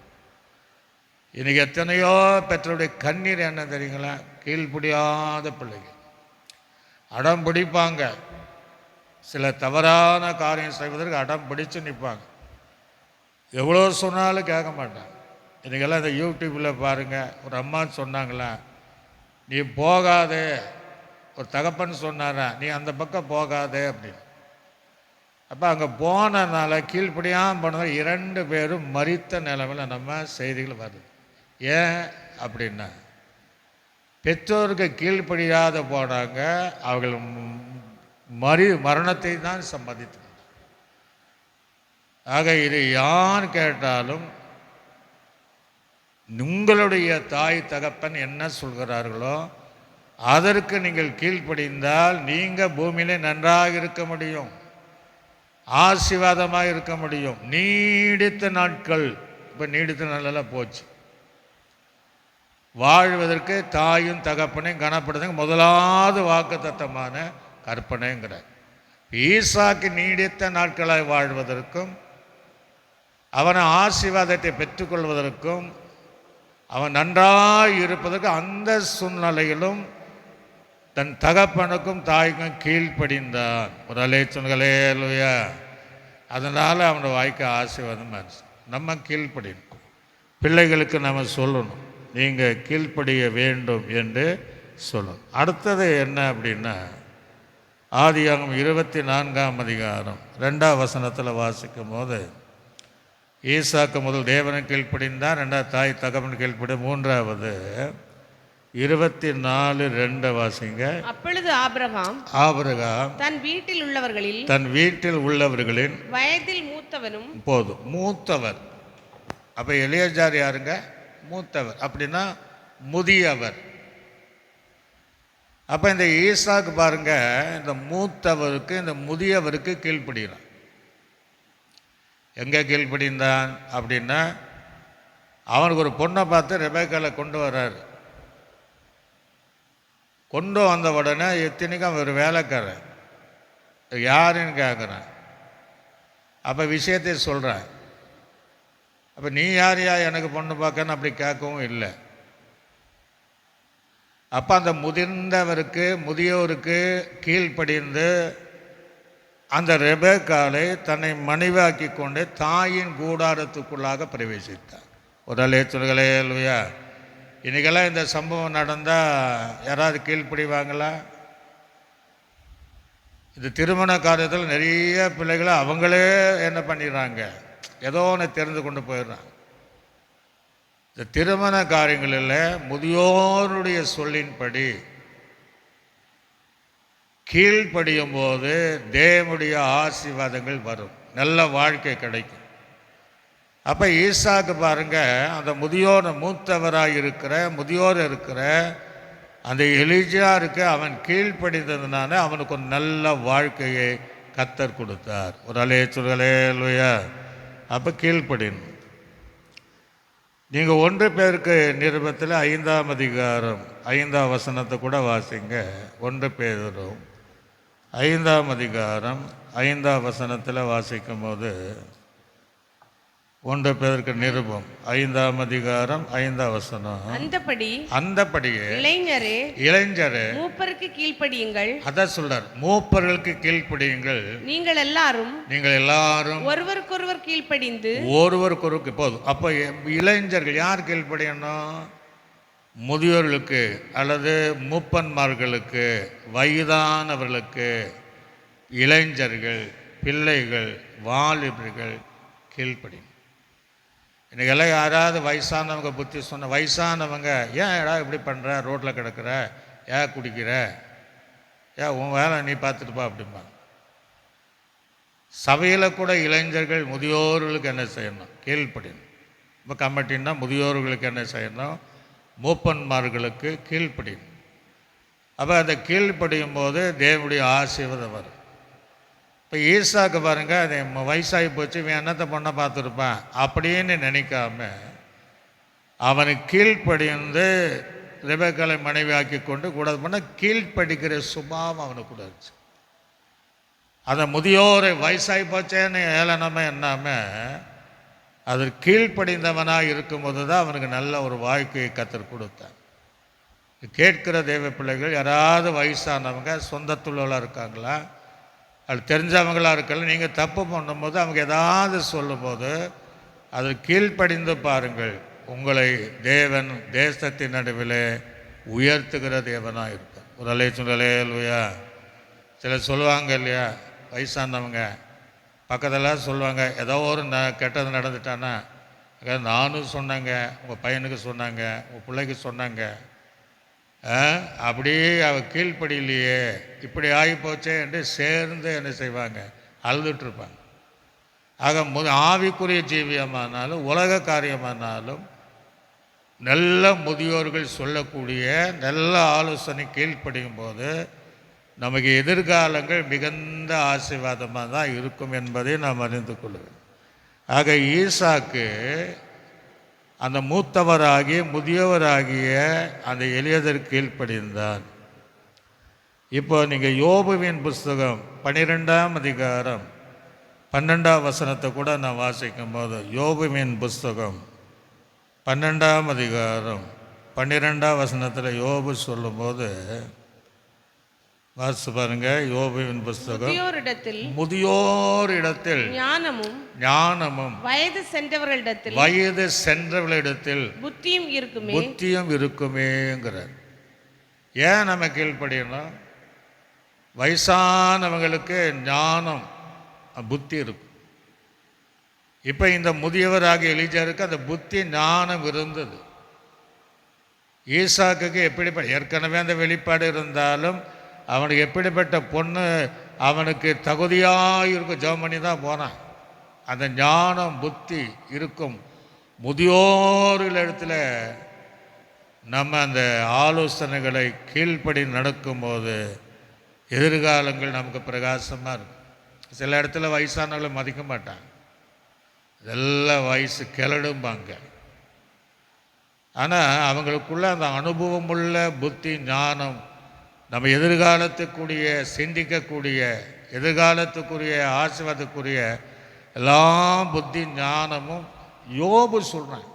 இன்னைக்கு எத்தனையோ பெற்றோருடைய கண்ணீர் என்ன தெரியுங்களா? கீழ்ப்படியாத பிள்ளைகள் அடம் பிடிப்பாங்க. சில தவறான காரியம் செய்வதற்கு அடம் பிடிச்சு நிற்பாங்க. எவ்வளோ சொன்னாலும் கேட்க மாட்டாங்க. இன்றைக்கெல்லாம் இந்த யூடியூப்பில் பாருங்கள், ஒரு அம்மா சொன்னாங்களா, நீ போகாதே, ஒரு தகப்பன் சொன்னாரா, நீ அந்த பக்கம் போகாதே அப்படின்னு. அப்போ அங்கே போனதுனால கீழ்ப்படியாமல் போனதால் 2 பேரும் மரித்த நிலைமையில் நம்ம செய்திகள் வருது. ஏன் அப்படின்னா, பெற்றோருக்கு கீழ்ப்படியாத போனாங்க, அவர்கள் மரணத்தை தான் சம்மதித்து. ஆக இது யார் கேட்டாலும் உங்களுடைய தாய் தகப்பன் என்ன சொல்கிறார்களோ அதற்கு நீங்கள் கீழ்ப்படிந்தால் நீங்கள் பூமியிலே நன்றாக இருக்க முடியும், ஆசீர்வாதமாக இருக்க முடியும். நீடித்த நாட்கள். இப்போ நீடித்த நாளெல்லாம் போச்சு. வாழ்வதற்கு தாயும் தகப்பனையும் கனப்படுத்துங்க முதலாவது வாக்குத்தத்தமான கற்பனைங்கிறார். ஈசாக்கு நீடித்த நாட்களாய் வாழ்வதற்கும் அவனை ஆசீர்வாதத்தை பெற்றுக்கொள்வதற்கும் அவன் நன்றாக இருப்பதற்கு அந்த சூழ்நிலையிலும் தன் தகப்பனுக்கும் தாய்க்கும் கீழ்ப்படிந்தான். ஒரு அல்லேலூயா. அதனால் அவனோட வாய்க்கு ஆசீர்வாதம். நம்ம கீழ்ப்படியணும். பிள்ளைகளுக்கு நம்ம சொல்லணும், நீங்கள் கீழ்ப்படிய வேண்டும் என்று சொல்லணும். அடுத்தது என்ன அப்படின்னா, ஆதியாகமம் 24ஆம் அதிகாரம் 2ஆம் வசனத்தில் வாசிக்கும் போது, ஈசாக்கு முதல் தேவனுக்கு கீழ்ப்படிந்தான், 2வது தாய் தகப்பன் கீழ்ப்படி, 3வது 24:2 வாசிங்க. அப்பொழுது ஆபிரகாம் தன் வீட்டில் உள்ளவர்களின் வயதில் மூத்தவனும் போதும் மூத்தவர். அப்போ எலியாசார் யாருங்க? மூத்தவர், அப்படின்னா முதியவர். அப்போ இந்த ஈசாக்கு பாருங்க, இந்த மூத்தவருக்கு இந்த முதியவருக்கு கீழ்ப்படுகிறான். எங்கே கீழ்ப்படிந்தான் அப்படின்னா, அவனுக்கு ஒரு பொண்ணை பார்த்து ரெபேக்கால கொண்டு வர்றாரு. கொண்டு வந்த உடனே எத்தனைக்கும் அவன் ஒரு வேலைக்காரன், யாருன்னு கேட்குறான். அப்போ விஷயத்தை சொல்கிறான். அப்போ நீ யாரையா எனக்கு பொண்ணு பார்க்கன்னு அப்படி கேட்கவும் இல்லை. அப்போ அந்த முதியோருக்கு கீழ்ப்படிந்து அந்த ரெபேக்காலை தன்னை மனைவியாக்கி கொண்டு தாயின் கூடாரத்துக்குள்ளாக பிரவேசித்தார். ஒரு அலேச்சுகளே இல்லையா? இன்றைக்கெல்லாம் இந்த சம்பவம் நடந்தால் யாராவது கீழ்ப்படிவாங்களா? இந்த திருமண காரியத்தில் நிறைய பிள்ளைகளை அவங்களே என்ன பண்ணிடுறாங்க, ஏதோ ஒன்று தெரிந்து கொண்டு போயிடுறாங்க. இந்த திருமண காரியங்களில் முதியோருடைய சொல்லின்படி கீழ்ப்படியும் போது தேவனுடைய ஆசீர்வாதங்கள் வரும், நல்ல வாழ்க்கை கிடைக்கும். அப்போ ஈசாக்கு பாருங்க, அந்த மூத்தவராக முதியோர் இருக்கிற அந்த எலியாருக்கு அவன் கீழ்ப்படிந்ததுனால அவனுக்கு ஒரு நல்ல வாழ்க்கையை கர்த்தர் கொடுத்தார். ஒரு அலேச்சுகளேலுயா. அப்போ கீழ்ப்படினும். நீங்கள் 1 பேருக்கு நிருபத்தில் 5ஆம் அதிகாரம் 5ஆம் வசனத்தை கூட வாசிங்க. 1 பேதுரு 5ஆம் அதிகாரம் 5ஆம் வசனத்தில் வாசிக்கும் போது, 1 பேருக்கு நிருபம் 5ஆம் அதிகாரம் 5ஆம் வசனம், அந்தபடியே இளைஞரே மூப்பருக்கு கீழ்ப்படியுங்கள். அதான் சொல்றார், மூப்பர்களுக்கு கீழ்ப்படியுங்கள். நீங்கள் எல்லாரும் ஒருவருக்கொருவர் கீழ்ப்படிந்து ஒருவருக்கொருக்கு போதும். அப்போ இளைஞர்கள் யார் கீழ்ப்படியணும்? முதியோர்களுக்கு அல்லது மூப்பன்மார்களுக்கு, வயதானவர்களுக்கு, இளைஞர்கள், பிள்ளைகள், வாலிபர்கள் கீழ்ப்படியும். இன்றைக்கெல்லாம் யாராவது வயசானவங்க புத்தி சொன்ன, வயசானவங்க ஏன் ஏடா இப்படி பண்ணுற, ரோட்டில் கிடக்கிற, ஏன் குடிக்கிற, ஏன் உன் வேலை நீ பார்த்துட்டுப்பா அப்படிம்பாங்க. சபையில் கூட இளைஞர்கள் முதியோர்களுக்கு என்ன செய்யணும்? கீழ்ப்படியணும். இப்போ கமிட்டின்னா முதியோர்களுக்கு என்ன செய்யணும்? மூப்பன்மார்களுக்கு கீழ்ப்படியணும். அப்போ அந்த கீழ்ப்படியும் போது தேவனுடைய ஆசீர்வாதம் வரும். இப்போ ஈசாக்கு பாருங்க, அது வயசாகி போச்சு, இவன் என்னத்தை பொண்ணை பார்த்துருப்பான் அப்படின்னு நினைக்காம அவனுக்கு கீழ்ப்படிந்து ரெபேக்காலை மனைவியாக்கி கொண்டு கூட பண்ண கீழ்ப்படிக்கிற சுபாவம் அவனுக்கு கூட இருந்துச்சு. அந்த முதியோரை வயசாகி போச்சேன்னு ஏளனமே என்னாமல் அது கீழ்ப்படிந்தவனாக இருக்கும்போது தான் அவனுக்கு நல்ல ஒரு வாழ்க்கையை கர்த்தர் கொடுத்தான். கேட்கிற தேவ பிள்ளைகள் யாராவது வயசானவங்க சொந்தத்துள்ளவளாக இருக்காங்களா, அது தெரிஞ்சவங்களாக இருக்கல, நீங்கள் தப்பு பண்ணும்போது அவங்க ஏதாவது சொல்லும்போது அது கீழ்ப்படிந்து பாருங்கள். உங்களை தேவன் தேசத்தின் நடுவில் உயர்த்துகிற தேவனாக இருப்பார். ஒரு அலைச்சுலையா. சிலர் சொல்லுவாங்க இல்லையா, வயசானவங்க பக்கத்தில் சொல்லுவாங்க, ஏதோ ஒரு கெட்டது நடந்துட்டானா, நானும் சொன்னாங்க, உங்கள் பையனுக்கு சொன்னாங்க, உங்கள் பிள்ளைக்கு சொன்னாங்க, அப்படியே அவள் கீழ்ப்படியிலையே இப்படி ஆகிப்போச்சே என்று சேர்ந்து என்ன செய்வாங்க, அழுதுட்டுருப்பாங்க. ஆக ஆவிக்குரிய ஜீவியமானாலும் உலக காரியமானாலும் நல்ல முதியோர்கள் சொல்லக்கூடிய நல்ல ஆலோசனை கீழ்ப்படியும் போது நமக்கு எதிர்காலங்கள் மிகுந்த ஆசீர்வாதமாக தான் இருக்கும் என்பதை நாம் அறிந்து கொள்வோம். ஆக ஈசாக்கு அந்த மூத்தவராகிய முதியவராகிய அந்த எலியாசர் கீழ்ப்படிந்தான். இப்போ நீங்கள் யோபுவின் புஸ்தகம் 12ஆம் அதிகாரம் 12ஆம் வசனத்தை கூட நான் வாசிக்கும் போது, யோபுவின் புஸ்தகம் 12ஆம் அதிகாரம் 12ஆம் வசனத்தில் யோபு சொல்லும்போது வாசி பாருங்க. யோபுவின் புஸ்தகம், முதியோரிடத்தில் ஞானமும் வயது சென்றவர்களிடத்தில் புத்தியும் இருக்குமேங்கிறார். ஏன் நம்ம கீழ்ப்படியணும்? வயசானவங்களுக்கு ஞானம் புத்தி இருக்கும். இப்போ இந்த முதியவராகிய எலியாருக்கு அந்த புத்தி ஞானம் இருந்தது. ஈசாக்குக்கு எப்படிப்பட்ட ஏற்கனவே அந்த வெளிப்பாடு இருந்தாலும் அவனுக்கு எப்படிப்பட்ட பொண்ணு அவனுக்கு தகுதியாக இருக்கும் ஜெபம் பண்ணி தான் போனான். அந்த ஞானம் புத்தி இருக்கும் முதியோர்கள் இடத்துல நம்ம அந்த ஆலோசனைகளை கீழ்ப்படி நடக்கும்போது எதிர்காலங்கள் நமக்கு பிரகாசமாக இருக்கும். சில இடத்துல வயசானவர்களை மதிக்க மாட்டாங்க, இதெல்லாம் வயசு கிளடும்பாங்க. ஆனால் அவங்களுக்குள்ள அந்த அனுபவமுள்ள புத்தி ஞானம் நம்ம எதிர்காலத்துக்குரிய சிந்திக்கக்கூடிய எதிர்காலத்துக்குரிய ஆசீர்வாதத்துக்குரிய எல்லா புத்தி ஞானமும் யோபு சொல்கிறான்.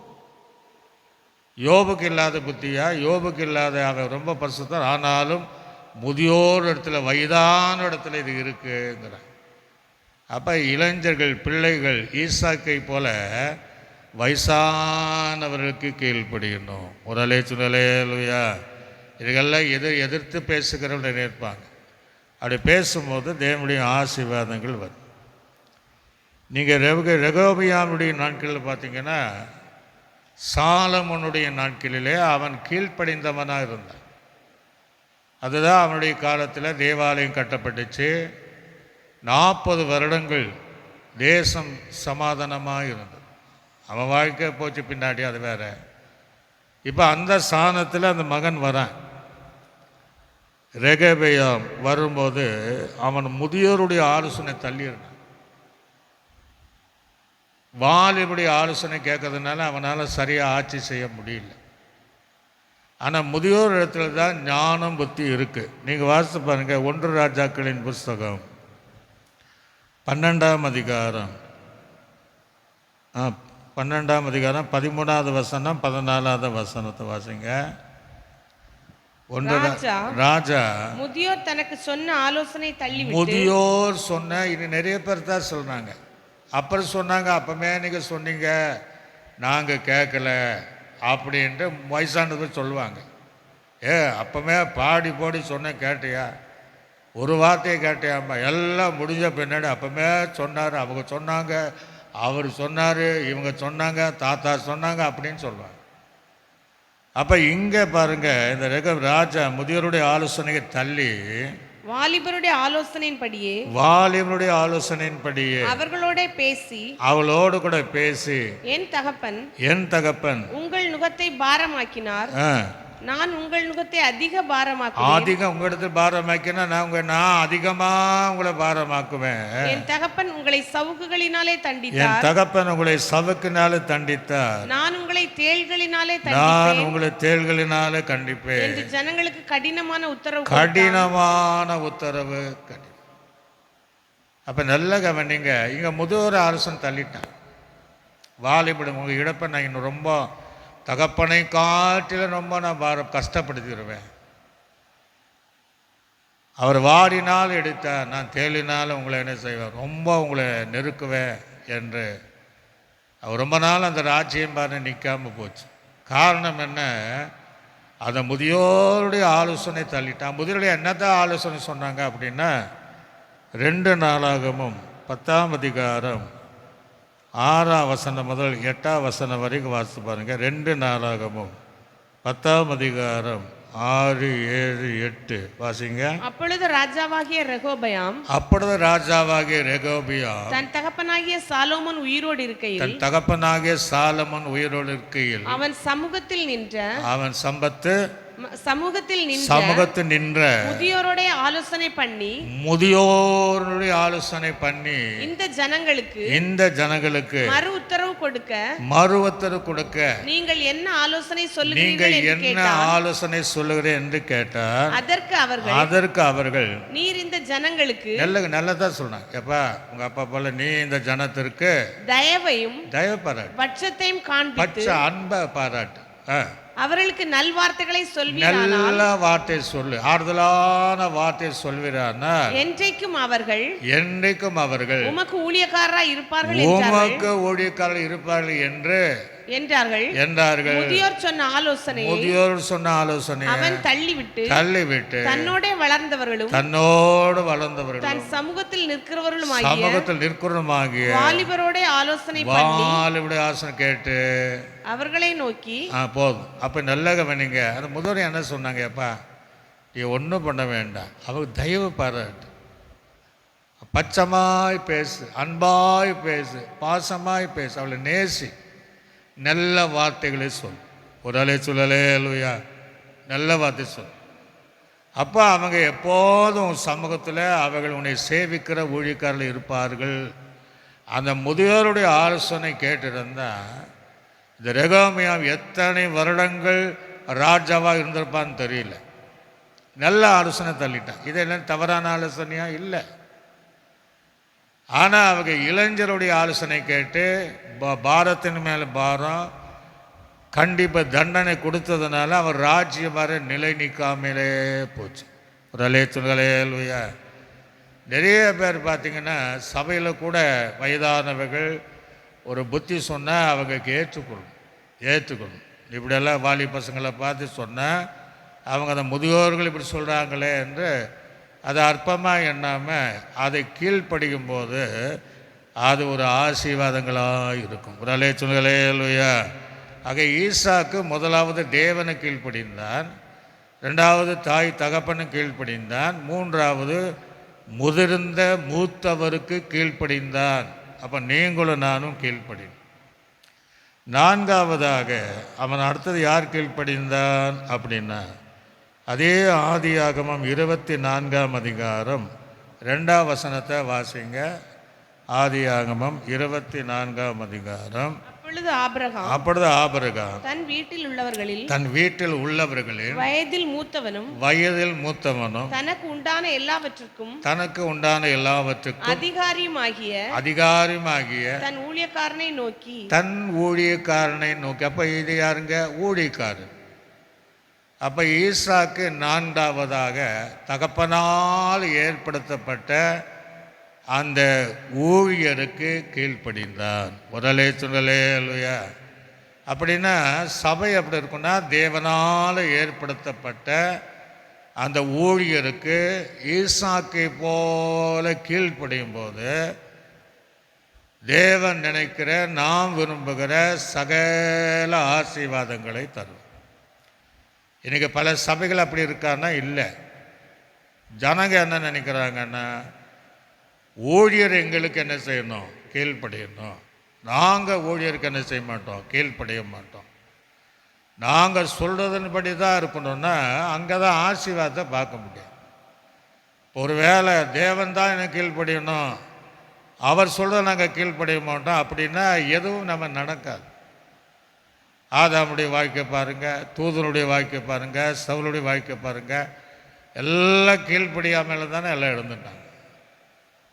யோபுக்கு இல்லாத புத்தியா? யோபுக்கு இல்லாத, அவன் ரொம்ப பரிசுத்தர், ஆனாலும் முதியோர் இடத்துல வயதான இடத்துல இது இருக்குங்கிறான். அப்போ இளைஞர்கள் பிள்ளைகள் ஈசாக்கை போல வயசானவர்களுக்கு கீழ்ப்படியணும். ஒரு அலேச்சுலையா இதுகெல்லாம் எதிர்த்து பேசுகிறவங்க நினைப்பாங்க. அப்படி பேசும்போது தேவனுடைய ஆசீர்வாதங்கள் வரும். நீங்கள் ரெகோபியாமுடைய நாட்களில் பார்த்தீங்கன்னா சாலமோனுடைய நாட்களிலே அவன் கீழ்ப்படிந்தவனாக இருந்தான். அதுதான் அவனுடைய காலத்தில் தேவாலயம் கட்டப்பட்டுச்சு. 40 வருடங்கள் தேசம் சமாதானமாக இருந்தது. அவன் வாழ்க்கை போச்சு பின்னாடி, அது வேற. இப்போ அந்த ஸ்தானத்தில் அந்த மகன் வரான். ரெகோபெயாம் வரும்போது அவன் முதியோருடைய ஆலோசனை தள்ளியிருந்தான். வாலிபுடைய ஆலோசனை கேட்கறதுனால அவனால் சரியாக ஆட்சி செய்ய முடியல. ஆனால் முதியோர் இடத்துல தான் ஞானம் புத்தி இருக்குது. நீங்கள் வாசித்து பாருங்கள், 1 ராஜாக்களின் புஸ்தகம் 12ஆம் அதிகாரம் 13வது வசனம் 14வது வசனத்தை வாசிங்க. ராஜா முதியோர் தனக்கு சொன்ன ஆலோசனை தள்ளி முதியோர் சொன்ன, இது நிறைய பேர் தான் சொல்கிறாங்க. அப்புறம் சொன்னாங்க, அப்பமே நீங்கள் சொன்னீங்க நாங்கள் கேட்கல அப்படின்ட்டு வயசானது சொல்லுவாங்க. அப்பமே பாடி போடி சொன்ன கேட்டியா? ஒரு வார்த்தையை கேட்டியாம்மா? எல்லாம் முடிஞ்ச பின்னாடி அப்பமே சொன்னார், அவங்க சொன்னாங்க, அவர் சொன்னார், இவங்க சொன்னாங்க, தாத்தா சொன்னாங்க அப்படின்னு சொல்லுவாங்க. அப்போ இங்கே பாருங்கள், இந்த ராஜா முதியோருடைய ஆலோசனையை தள்ளி வாலிபருடைய ஆலோசனையின்படியே அவளோடு கூட பேசி என் தகப்பன் உங்கள் நுகத்தை பாரமாக்கினார், நான் உங்கள் நுகத்தை அதிக உங்களிடத்தில் பாரமாக்கினா நான் அதிகமாக உங்களை பாரமாக்குவேன். என் தகப்பன் உங்களை சவுக்குகளினாலே தண்டித்தார், நான் உங்களை தேள்களினாலே கண்டிப்பேன் என்று ஜனங்களுக்கு கடினமான உத்தரவு. அப்ப நல்ல கவனிங்க, இங்க முதியோர் ஆலோசனை தள்ளிட்டான். வாலிபடம் உங்க இழப்ப நான் இன்னும் ரொம்ப தகப்பனை காட்டிலும் ரொம்ப நான் கஷ்டப்படுத்திடுவேன். அவர் வாடினால் எடுத்தார், நான் தேளினால் உங்களை என்ன செய்வேன், ரொம்ப உங்களை நெருக்குவேன் என்று. அவர் ரொம்ப நாள் அந்த ராஜ்யம் பாரு நிற்காம போச்சு. காரணம் என்ன? அந்த முதியோருடைய ஆலோசனை தள்ளிட்டான். முதியோருடைய என்னதான் ஆலோசனை சொன்னாங்க அப்படின்னா, 2 நாளாகமும் 10ஆம் அதிகாரம் 6ஆம் வசனம் முதல் 8ஆம் வசனம் வரைக்கும் வாசித்து பாருங்க. 2 நாளாகமும் 10ஆம் அதிகாரம் 6, 7, 8 வாசிங்க. அப்பொழுது ராஜாவாகிய ரெகோபெயாம் தன் தகப்பனாகிய சாலமோன் உயிரோடு இருக்கையில் அவன் சமூகத்தில் நின்ற முதியோருடைய ஆலோசனை பண்ணி இந்த ஜனங்களுக்கு மறு உத்தரவு கொடுக்க நீங்கள் என்ன ஆலோசனை சொல்லுகிறீர்கள் என்று கேட்டார். அதற்கு அவர்கள் நீர் இந்த ஜனங்களுக்கு நல்லதா சொன்னாங்க. எப்பா உங்க அப்பா போல நீ இந்த ஜனத்திற்கு தயவு பாராட்டு, பட்சத்தையும் காண்பித்து அன்பை பாராட்டு, அவர்களுக்கு நல்வார்த்தைகளை நல்ல வார்த்தை சொல்லு, ஆறுதலான வார்த்தை சொல்கிறார்கள். என்றைக்கும் அவர்கள் உமக்கு ஊழியக்காரராய் இருப்பார்கள் என்று என்றார்கள். முதியோர் சொன்ன ஆலோசனை அவன் தள்ளிவிட்டு தன்னோடு வளர்ந்தவர்களும் தன் சமூகத்தில் நிற்கிறவர்களுமாகிய வாலிபரோட ஆலோசனை கேட்டு அவர்களை நோக்கி போதும். அப்ப நல்ல கவனிங்க. அந்த முதல்வர் என்ன சொன்னாங்க, அப்பா நீ ஒன்றும் பண்ண வேண்டாம், அவங்க தயவு பாராட்டு, பச்சமாய் பேசு, அன்பாய் பேசு, பாசமாய் பேசு, அவளை நேசி, நல்ல வார்த்தைகளை சொல். ஒரு அலை சொல்லலே லூயா, நல்ல வார்த்தை சொல். அப்போ அவங்க எப்போதும் சமூகத்தில் அவர்கள் உன்னை சேவிக்கிற ஊழியக்காரர்கள் இருப்பார்கள். அந்த முதியோருடைய ஆலோசனை கேட்டிருந்தா இந்த ரெகோமியாம் எத்தனை வருடங்கள் ராஜாவாக இருந்திருப்பான்னு தெரியல. நல்ல ஆலோசனை தள்ளிட்டான். இதெல்லாம் தவறான ஆலோசனையா? இல்லை. ஆனால் அவங்க இளைஞருடைய ஆலோசனை கேட்டு பாரத்தின் மேலே பாரம், கண்டிப்பாக தண்டனை கொடுத்ததுனால அவர் ராஜ்யம் வர நிலை நிற்காமலே போச்சு. ஒரு அலேத்துலையா நிறைய பேர் பார்த்திங்கன்னா சபையில் கூட வயதானவர்கள் ஒரு புத்தி சொன்னால் அவங்க ஏற்றுக்கணும். இப்படியெல்லாம் வாலி பசங்களை பார்த்து சொன்னால் அவங்க அந்த முதியோர்கள் இப்படி சொல்கிறாங்களே என்று அதை அற்பமாக எண்ணாமல் அதை கீழ்ப்படிக்கும் போது அது ஒரு ஆசீர்வாதங்களாக இருக்கும். ஒரு அலேத்துலையா. ஆக ஈசாக்கு முதலாவது தேவனை கீழ்ப்படிந்தான், ரெண்டாவது தாய் தகப்பனு கீழ்ப்படிந்தான், மூன்றாவது முதிர்ந்த மூத்தவருக்கு கீழ்ப்படிந்தான். அப்போ நீங்களும் நானும் கீழ்ப்படினோம். நான்காவதாக அவன் அடுத்தது யார் கீழ்ப்படிந்தான் அப்படின்னா, அதே ஆதியாகமம் 24ஆம் அதிகாரம் 2ஆம் வசனத்தை வாசிங்க. ஆதியாகமம் 24ஆம் அதிகாரம். அப்பொழுது ஆபிரகாம் தன் வீட்டில் உள்ளவர்களில் வயதில் மூத்தவனும் தனக்கு உண்டான எல்லாவற்றுக்கும் அதிகாரியுமாகிய தன் ஊழியக்காரனை நோக்கி. அப்ப இது யாருங்க? ஊழியக்காரன். அப்ப ஈசாக்கு நான்காவதாக தகப்பனால் ஏற்படுத்தப்பட்ட அந்த ஊழியருக்கு கீழ்ப்படிந்தான். உடலே சொல்லலேயா. அப்படின்னா சபை எப்படி இருக்குன்னா, தேவனால் ஏற்படுத்தப்பட்ட அந்த ஊழியருக்கு ஈசாக்கை போல கீழ்ப்படியும் போது தேவன் நினைக்கிற, நாம் விரும்புகிற சகல ஆசீர்வாதங்களை தரும். இன்றைக்கி பல சபைகள் அப்படி இருக்கான்னா இல்லை. ஜனங்க என்ன நினைக்கிறாங்கன்னா, ஊழியர் எங்களுக்கு என்ன செய்யணும்? கீழ்ப்படியணும். நாங்கள் ஊழியருக்கு என்ன செய்ய மாட்டோம்? கீழ்ப்படிய மாட்டோம். நாங்கள் சொல்கிறதுன்படி தான் இருக்கணும்னா அங்கே தான் ஆசீர்வாதத்தை பார்க்க முடியும். ஒரு வேளை தேவன் தான் எனக்கு கீழ்ப்படியணும், அவர் சொல்கிறத நாங்கள் கீழ்ப்படிய மாட்டோம் அப்படின்னா எதுவும் நம்ம நடக்காது. ஆதாமுடைய வாழ்க்கை பாருங்கள், தூதனுடைய வாழ்க்கை பாருங்கள், சவுலுடைய வாழ்க்கை பாருங்கள், எல்லாம் கீழ்ப்படியாமல் தானே எல்லாம் எழுந்துட்டாங்க.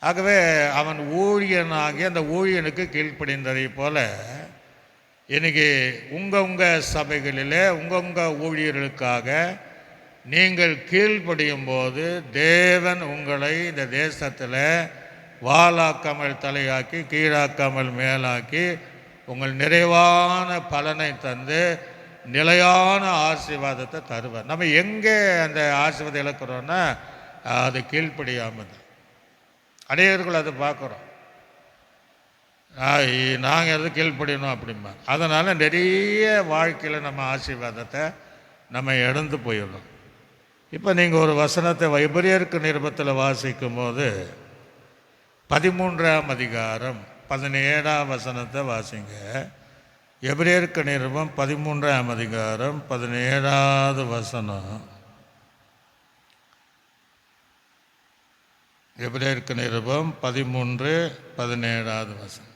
ஆகவே அவன் ஊழியனாகி அந்த ஊழியனுக்கு கீழ்ப்படிந்ததை போல இன்றைக்கி உங்கள் சபைகளிலே உங்கள் ஊழியர்களுக்காக நீங்கள் கீழ்ப்படியும் போது தேவன் உங்களை இந்த தேசத்தில் வாலாக்காமல் தலையாக்கி, கீழாக்காமல் மேலாக்கி, உங்கள் நிறைவான பலனை தந்து நிலையான ஆசீர்வாதத்தை தருவார். நம்ம எங்கே அந்த ஆசீர்வாதம் இழக்கிறோன்னா அது கீழ்ப்படியாமல் தான். அநேகர்கள் அதை பார்க்குறோம், நாங்கள் எது கீழ்ப்படியணும் அப்படிம்பா. அதனால் நிறைய வாழ்க்கையில் நம்ம ஆசீர்வாதத்தை நம்ம இழந்து போயிடணும். இப்போ நீங்கள் ஒரு வசனத்தை எபிரேயருக்கு நிருபத்தில் வாசிக்கும் போது 13ஆம் அதிகாரம் 17ஆம் வசனத்தை வாசிங்க. எபிரேயருக்கு நிருபம் 13ஆம் அதிகாரம் 17ஆவது வசனம். எபிரேயருக்கு நிருபம் 13:17ஆவது வசனம்.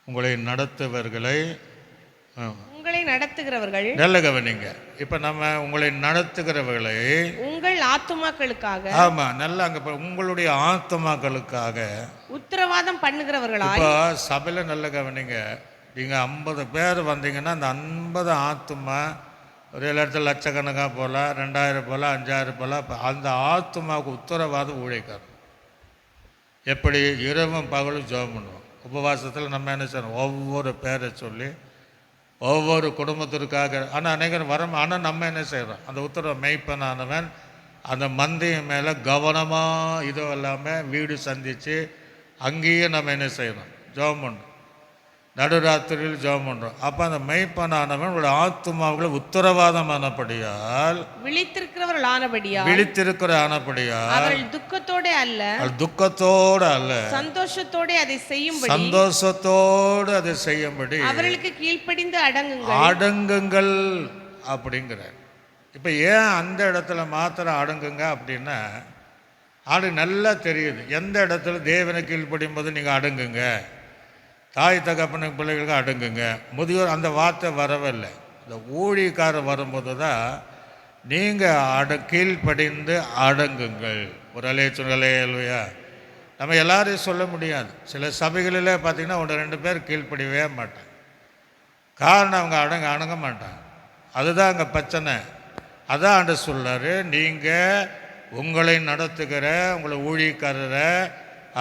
உங்களை நடத்துகிறவர்கள் நல்ல கவனிங்க. இப்ப நம்ம உங்களை நடத்துகிறவர்களை உங்கள் ஆத்துமாக்களுக்காக, ஆமா நல்ல அங்க உங்களுடைய ஆத்துமாக்களுக்காக உத்தரவாதம் பண்ணுகிறவர்களாய். இப்போ சபையில நல்ல கவனிங்க. நீங்க 50 பேர் வந்தீங்கன்னா அந்த 50 ஆத்துமா ஒரு இடத்துல லட்சக்கணக்காக போகலாம், 2000 போகலாம், 5000 போகலாம். அந்த ஆத்துமாவுக்கு உத்தரவாதம் ஊழியக்காரன். எப்படி? இரவும் பகலும் ஜெபம் பண்ணுவோம். உபவாசத்தில் நம்ம என்ன செய்யணும், ஒவ்வொரு பேரை சொல்லி ஒவ்வொரு குடும்பத்திற்காக. ஆனால் அநேகர் ஆனால் நம்ம என்ன செய்கிறோம், அந்த உத்தரவு மெய்ப்பனானவன் அந்த மந்தையின் மேலே கவனமாக இதுவும் இல்லாமல் வீடு சந்தித்து அங்கேயே நம்ம என்ன செய்யணும், ஜெபம் பண்ணுறோம். நடுராத்திரியில் ஜெபம் பண்ணுறோம். அப்போ அந்த மெய்ப்பனானவன் உங்களுடைய ஆத்துமாவுகளை உத்தரவாதமானபடியால் விழித்திருக்கிற ஆனபடியால் அவர்கள் துக்கத்தோடு அல்ல சந்தோஷத்தோடு அதை செய்யும்படி அவர்களுக்கு கீழ்ப்படிந்து அடங்குங்கள் அப்படிங்கிறார். இப்போ ஏன் அந்த இடத்துல மாத்திரம் அடங்குங்க அப்படின்னா, நல்லா தெரியுது எந்த இடத்துல தேவனை கீழ்ப்படியும் போது நீங்கள் அடங்குங்க, தாய் தகப்பனுக்கு பிள்ளைகளுக்கு அடங்குங்க. முதியோர் அந்த வார்த்தை வரவில்லை. இந்த ஊழியக்காரர் வரும்போது தான் நீங்கள் கீழ்ப்படிந்து அடங்குங்கள். ஒரு அலேச்சுங்களே இல்லையா? நம்ம எல்லாரையும் சொல்ல முடியாது. சில சபைகளில் பார்த்திங்கன்னா 1-2 பேர் கீழ்ப்படியவே மாட்டாங்க. காரணம் அவங்க அடங்க மாட்டாங்க. அதுதான் அங்கே பிரச்சனை. அதான் ஆண்டு சொல்கிறாரு, நீங்கள் உங்களை நடத்துகிற உங்களை ஊழியக்காரரை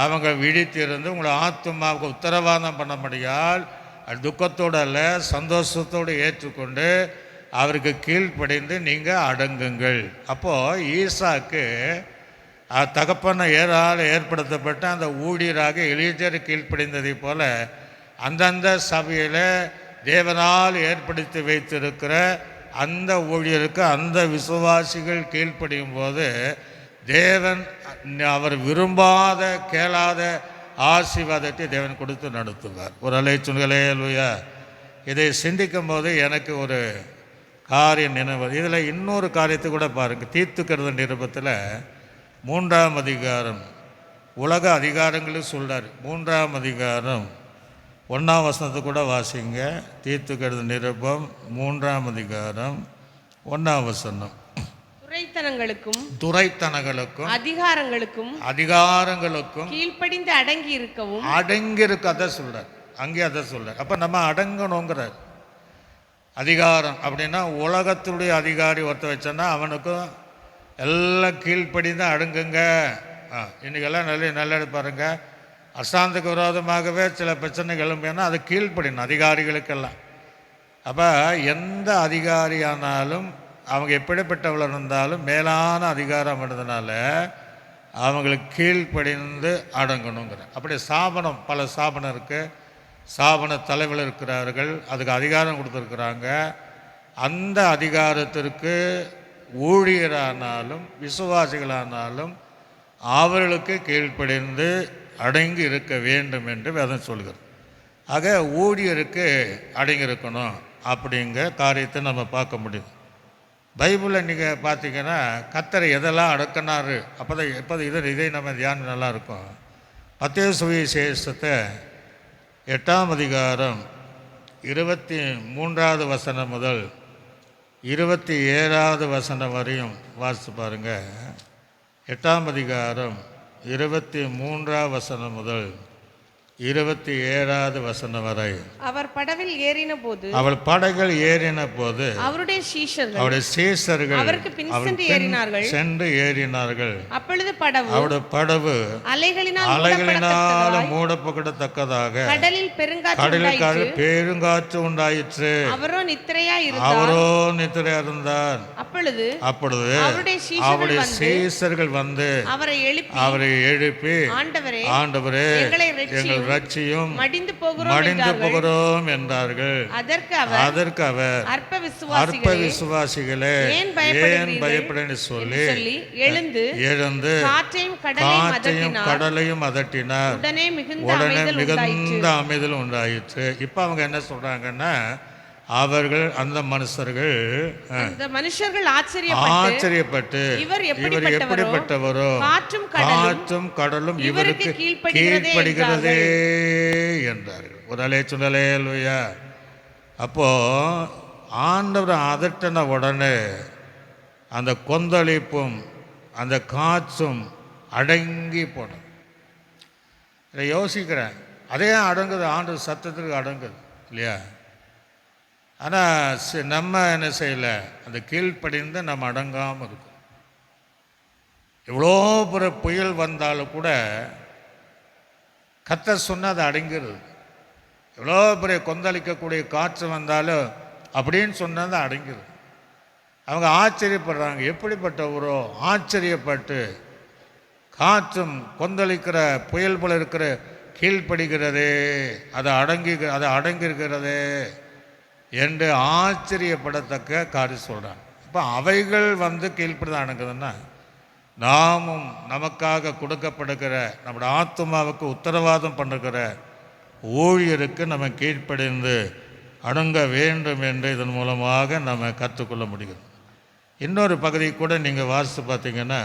அவங்க விழித்திருந்து உங்களை ஆத்துமாவுக்கு உத்தரவாதம் பண்ண முடியால் துக்கத்தோடு அல்ல சந்தோஷத்தோடு ஏற்றுக்கொண்டு அவருக்கு கீழ்ப்படிந்து நீங்கள் அடங்குங்கள். அப்போது ஈசாக்கு தகப்பனை ஏற்படுத்தப்பட்ட அந்த ஊழியராக எலியேசர் கீழ்ப்படிந்ததை போல் அந்தந்த சபையில் தேவனால் ஏற்படுத்தி வைத்திருக்கிற அந்த ஊழியருக்கு அந்த விசுவாசிகள் கீழ்ப்படியும் போது தேவன் அவர் விரும்பாத கேளாத ஆசீர்வாதத்தை தேவன் கொடுத்து நடத்துவார். ஒரு அலைச்சுங்களே இல்லையா? இதை சிந்திக்கும் போது எனக்கு ஒரு காரியம் நினைவு. இதில் இன்னொரு காரியத்தை கூட பாருங்கள். தீத்துக்கிறது நிருபத்தில் 3ஆம் அதிகாரம் உலக அதிகாரங்களும் சொல்கிறார். 3ஆம் அதிகாரம் 1ஆம் வசனத்தை கூட வாசிங்க. தீத்துக்கிறது நிருபம் 3ஆம் அதிகாரம் 1ஆம் வசனம். துரைத்தனங்களுக்கும் அதிகாரங்களுக்கும் கீழ்ப்படிந்து அடங்கி இருக்க அதை சொல்றார். அங்கே அதை சொல்றார். அப்ப நம்ம அடங்கணுங்கிறார். அதிகாரம் அப்படின்னா உலகத்துடைய அதிகாரி ஒருத்த வச்சோன்னா அவனுக்கும் எல்லாம் கீழ்ப்படிந்து அடங்குங்க. இன்னைக்கெல்லாம் நல்ல பாருங்க, அரசாங்கத்துக்கு விரோதமாகவே சில பிரச்சனைகள் எழும்பினா அது கீழ்ப்படிணும் அதிகாரிகளுக்கெல்லாம். அப்போ எந்த அதிகாரியானாலும் அவங்க எப்படிப்பட்டவள் இருந்தாலும் மேலான அதிகாரம் இருந்ததுனால அவங்களுக்கு கீழ்ப்படிந்து அடங்கணுங்கிற. அப்படி ஸ்தாபனம் பல ஸ்தாபனம் இருக்குது. ஸ்தாபன தலைவர் இருக்கிறார்கள், அதுக்கு அதிகாரம் கொடுத்துருக்குறாங்க. அந்த அதிகாரத்திற்கு ஊழியரானாலும் விசுவாசிகளானாலும் அவர்களுக்கு கீழ்ப்படிந்து அடங்கி இருக்க வேண்டும் என்று வேதம் சொல்கிறது. ஆக ஊழியருக்கு அடங்கி இருக்கணும் அப்படிங்கிற காரியத்தை நம்ம பார்க்க முடியும். பைபிளில் நீங்கள் பார்த்தீங்கன்னா கர்த்தர் எதெல்லாம் அடக்கினார் அப்போ தான் இதை நம்ம தியானம் நல்லாயிருக்கும். மத்தேயு சுவிசேஷத்தை 8ஆம் அதிகாரம் 23வது வசனம் முதல் 27வது வசனம் வரையும் வாசித்து பாருங்கள். 8ஆம் அதிகாரம் 23வது வசனம் முதல் 27வது வசனம் வரை. அவர் படவில் ஏறின போது அவருடைய சீஷர்கள் அவருக்கு பின் சென்று ஏறினார்கள். அப்பொழுது படவு அலைகளினால் மூடப்படத்தக்கதாக கடலில் பெருங்காற்று உண்டாயிற்று. அவரோ நித்திரையா இருந்தார். அப்பொழுது அவருடைய சீஷர்கள் வந்து அவரை எழுப்பி ஆண்டவரே எங்கள் ரட்சியும் மடிந்து போகிறோம் என்றார்கள். அதற்கு அவர் அற்ப விசுவாசிகளே ஏன் பயப்படன்னு சொல்லி எழுந்து காற்றையும் கடலையும் அதட்டினார். உடனே மிகுந்த அமைதல் உண்டாயிற்று. இப்ப அவங்க என்ன சொல்றாங்கன்னா, அவர்கள் அந்த மனுஷர்கள் ஆச்சரியப்பட்டு இவர் எப்படிப்பட்டவரோ காற்றும் கடலும் இவருக்கு கீழ்ப்படுகிறதே என்றார்கள். ஒரு அலேச்சுனலே இல்லையா? அப்போ ஆண்டவர் அதட்டின உடனே அந்த கொந்தளிப்பும் அந்த காற்றும் அடங்கி போனது. இதை யோசிக்கிறேன், அதே அடங்குது, ஆண்டவர் சத்தத்துக்கு அடங்குது இல்லையா? ஆனால் நம்ம என்ன செய்யலை, அந்த கீழ்ப்படிந்து நம்ம அடங்காமல் இருக்கும். எவ்வளோ புயல் வந்தாலும் கூட கர்த்தர் சொன்னால் அது அடங்கிடுது. எவ்வளோ பெரிய கொந்தளிக்கக்கூடிய காற்று வந்தாலும் அப்படின்னு சொன்னால் தான் அடங்கிடுது. அவங்க ஆச்சரியப்படுறாங்க, எப்படிப்பட்ட ஊரோ, ஆச்சரியப்பட்டு காற்றும் கொந்தளிக்கிற புயல் போல இருக்கிற கீழ்ப்படுகிறதே, அது அடங்கியிருக்கிறதே என்று ஆச்சரியப்படத்தக்க காரியம் சொல்கிறாங்க. இப்போ அவைகள் கீழ்ப்படிதான் அடங்குதுன்னா, நாமும் நமக்காக கொடுக்கப்படுகிற நம்முடைய ஆத்மாவுக்கு உத்தரவாதம் பண்ணுகிற ஊழியருக்கு நம்ம கீழ்ப்படிந்து அடங்க வேண்டும் என்று இதன் மூலமாக நம்ம கற்றுக்கொள்ள முடிகிறது. இன்னொரு பகுதி கூட நீங்கள் வாசித்து பார்த்தீங்கன்னா,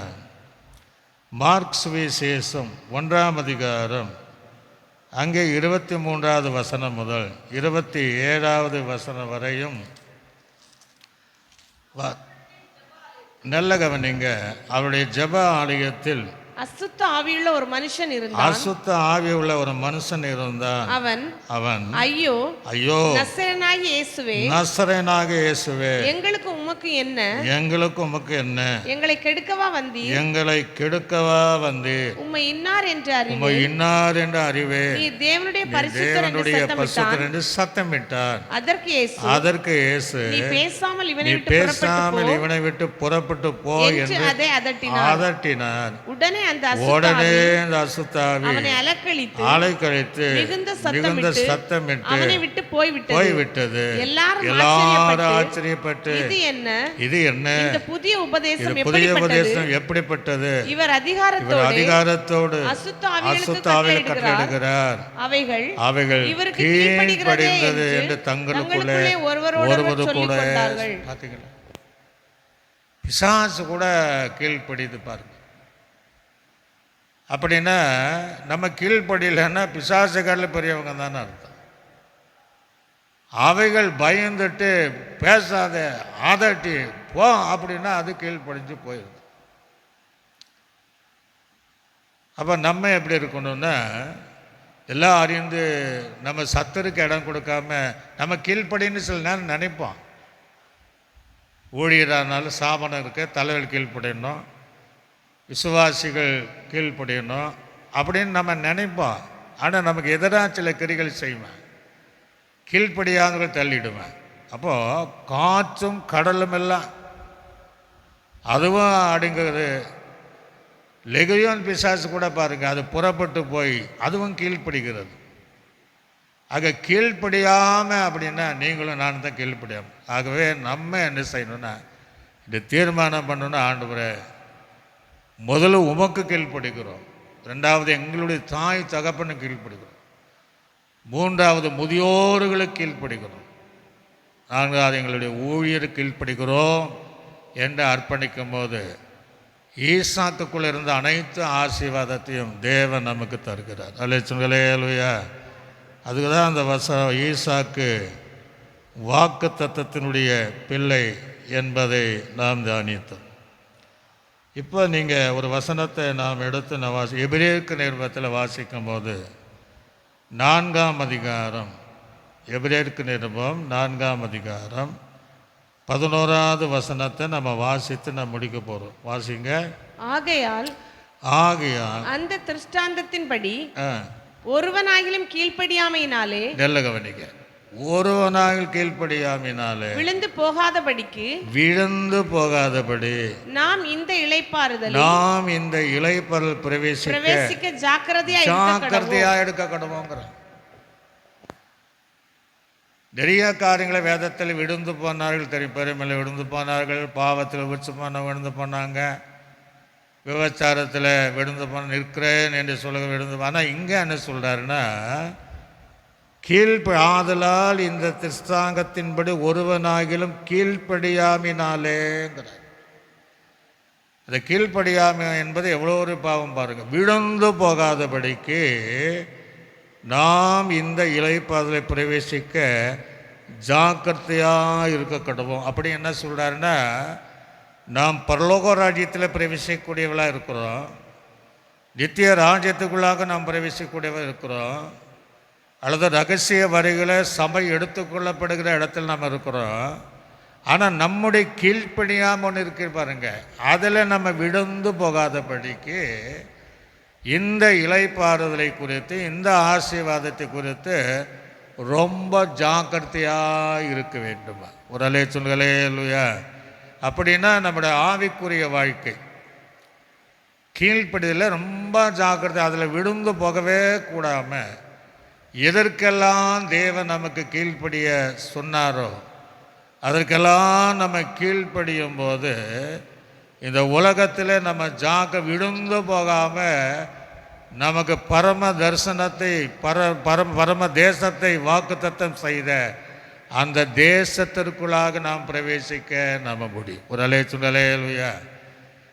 மார்க் சுவிசேஷம் 1ஆம் அதிகாரம் அங்கே 23வது வசனம் முதல் 27வது வசனம் வரையும் நல்ல கவனிங்க. அவருடைய ஜெப ஆலயத்தில் அசுத்த ஆவியுள்ள ஒரு மனுஷன் இருந்தான். அசுத்த ஆவியுள்ள ஒரு மனுஷன் இருந்தான். அவன் ஐயோ ஐயோ நசரேயனாகிய இயேசுவே, நசரேயனாகிய இயேசுவே, எங்களுக்கு உமக்கு என்ன, எங்களுக்கு உமக்கு என்ன, எங்களை கெடுக்கவா வந்தீர், எங்களை கெடுக்கவா வந்தீர், உம்மை இன்னார் என்று உம்மை இன்னார் என்று அறிவே, நீ தேவனுடைய பரிசுத்தர் என்று சத்தமிட்டார். அதற்கு இயேசு நீ பேசாமல் இவனை விட்டு புறப்பட்டு போ என்று அதை அதட்டினார். உடனே அந்த அசுத்த ஆவி அவனை அலைக்கழித்து மிகுந்த சத்தமிட்டு அவனை விட்டு போய்விட்டது. எல்லாரும் ஆச்சரியப்பட்டு இது என்ன இந்த புதிய உபதேசம் எப்படிப்பட்டது, இவர் அதிகாரத்தோடு அசுத்த ஆவிகளை கட்டளையிடுகிறார், அவைகள் இவருக்கு கீழ்ப்படிந்தது என்று தங்களுக்குள்ளே ஒருவர் கூட. பார்த்தீங்களா, பிசாசு கூட கீழ்ப்படிது பாருங்க. அப்படின்னா நம்ம கீழ்ப்படியலைன்னா பிசாசுகளில் பெரியவங்க தானே அர்த்தம். அவைகள் பயந்துட்டு பேசாத ஆதட்டி போ அப்படின்னா அது கீழ்ப்படிஞ்சு போயிடுது. அப்போ நம்ம எப்படி இருக்கணும்னா, எல்லாம் அறிந்து நம்ம சத்தருக்கு இடம் கொடுக்காம நம்ம கீழ்ப்படின்னு சில நேரம் நினைப்போம். ஊழியரானாலும் சாபனம் இருக்க தலைவர் கீழ்ப்படியணும், விசுவாசிகள் கீழ்ப்படியணும் அப்படின்னு நம்ம நினைப்போம். ஆனால் நமக்கு எதிராக சில கிரிகள் செய்வேன், கீழ்ப்படியாதவர்கள் தள்ளிடுவேன். அப்போது காற்றும் கடலும் எல்லாம் அதுவும் அடங்குது. லெகியோன் பிசாசு கூட பாருங்கள், அது புறப்பட்டு போய் அதுவும் கீழ்ப்படுகிறது. ஆக கீழ்ப்படியாமல் அப்படின்னா நீங்களும் நானும் தான் கீழ்ப்படியாமல். ஆகவே நம்ம என்ன செய்யணும்னா, இந்த தீர்மானம் பண்ணணும்னா, ஆண்டவரே முதல்ல உமக்கு கீழ்ப்படுகிறோம், ரெண்டாவது எங்களுடைய தாய் தகப்பனுக்கு கீழ்ப்படுகிறோம், மூன்றாவது முதியோர்களுக்கு கீழ்ப்படுகிறோம், நான்காவது எங்களுடைய ஊழியருக்கு கீழ்ப்படுகிறோம் என்று அர்ப்பணிக்கும் போது ஈசாக்குக்குள்ளே இருந்த அனைத்து ஆசீர்வாதத்தையும் தேவன் நமக்கு தருகிறார். அல்லேலூயா. அதுக்கு தான் அந்த ஈசாக்கு வாக்கு தத்தத்தினுடைய பிள்ளை என்பதை நாம் தியானித்தோம். இப்போ நீங்கள் ஒரு வசனத்தை நாம் எடுத்து எபிரேயருக்கு நிருபத்தில் வாசிக்கும் போது 4ஆம் அதிகாரம், எபிரேயருக்கு நிருபம் 4ஆம் அதிகாரம் 11வது வசனத்தை நம்ம வாசித்து நம்ம முடிக்க போகிறோம். வாசிங்க. ஆகையால் அந்த திருஷ்டாந்தத்தின்படி ஒருவனாகிலும் கீழ்ப்படியாமையினாலே, நல்ல கவனிக்க, ஒருவனாகிலும் கீழ்ப்படியாமையினாலே விழுந்து போகாதபடி நாம் இந்த இளைப்பாறுதல் பிரவேசிக்க ஜாக்கிரதையா எடுக்க கடமைங்கிறோம். நிறைய காரியங்களை வேதத்தில் விழுந்து போனார்கள், தெரியும். பெருமையில் விழுந்து போனார்கள், பாவத்தில் விழுந்து போனாங்க, விபச்சாரத்தில் விழுந்து போன நிற்கிறேன் என்று சொல்ல விழுந்து. ஆனால் இங்கே என்ன சொல்கிறாருன்னா, ஆதலால் இந்த திருஷ்டாங்கத்தின்படி ஒருவனாகிலும் கீழ்ப்படியாமினாலேங்கிறார். அந்த கீழ்ப்படியாமை என்பது எவ்வளோ ஒரு பாவம் பாருங்கள். விழுந்து போகாதபடிக்கு நாம் இந்த இளைப்பாறுதலை பிரவேசிக்க ஜாக்கிரதையாக இருக்க கடவோம். அப்படி என்ன சொல்கிறாருன்னா, நாம் பரலோக ராஜ்யத்தில் பிரவேசிக்கக்கூடியவளாக இருக்கிறோம், நித்திய ராஜ்யத்துக்குள்ளாக நாம் பிரவேசிக்கக்கூடியவர்கள் இருக்கிறோம், அல்லது ரகசிய வரிகளை சபை எடுத்துக்கொள்ளப்படுகிற இடத்துல நம்ம இருக்கிறோம். ஆனால் நம்முடைய கீழ்ப்படியாமல் ஒன்று இருக்கு பாருங்க, அதில் நம்ம விழுந்து போகாதபடிக்கு இந்த இளைப்பாறுதலை குறித்து, இந்த ஆசீர்வாதத்தை குறித்து ரொம்ப ஜாக்கிரதையாக இருக்க வேண்டுமா? ஒரு அலே சொல்களே இல்லையா? அப்படின்னா நம்முடைய ஆவிக்குரிய வாழ்க்கை கீழ்ப்படிதலில் ரொம்ப ஜாக்கிரதை, அதில் விழுந்து போகவே கூடாமல் எதற்கெல்லாம் தேவன் நமக்கு கீழ்ப்படிய சொன்னாரோ அதற்கெல்லாம் நம்ம கீழ்ப்படியும் போது இந்த உலகத்தில் நம்ம விழுந்து போகாமல் நமக்கு பரம தரிசனத்தை பரம தேசத்தை வாக்குத்தத்தம் செய்த அந்த தேசத்திற்குள்ளாக நாம் பிரவேசிக்க நம்ம முடியும். ஒரு அலே சுண்டலே இல்லையா?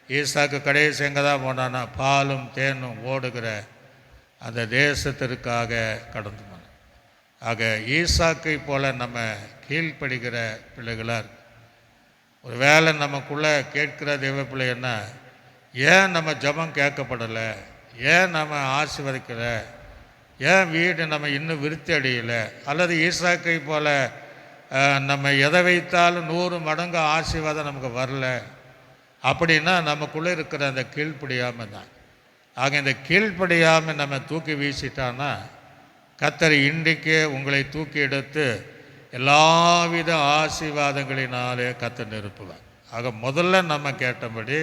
ஈசாக்கு கடைசி எங்கே தான் போனான்னா பாலும் தேனும் ஓடுகிற அந்த தேசத்திற்காக கடந்து போனோம். ஆக ஈசாக்கை போல் நம்ம கீழ்ப்படுகிற பிள்ளைகளாக ஒரு வேளை நமக்குள்ளே கேட்கிற தெய்வ பிள்ளைன்னா, ஏன் நம்ம ஜபம் கேட்கப்படலை, ஏன் நம்ம ஆசீர்வதிக்கலை, ஏன் வீடு நம்ம இன்னும் விருத்தி அடையலை, அல்லது ஈசாக்கை போல் நம்ம எதை வைத்தாலும் 100 மடங்கு ஆசீர்வாதம் நமக்கு வரல அப்படின்னா நமக்குள்ளே இருக்கிற அந்த கீழ்ப்படியாமல் தான். ஆக இந்த கீழ்ப்படியாமல் நம்ம தூக்கி வீசிட்டான்னா கர்த்தர் இன்றைக்கே உங்களை தூக்கி எடுத்து எல்லாவித ஆசீர்வாதங்களினாலே கர்த்தர் நிரப்புவார். ஆக முதல்ல நம்ம கேட்டபடி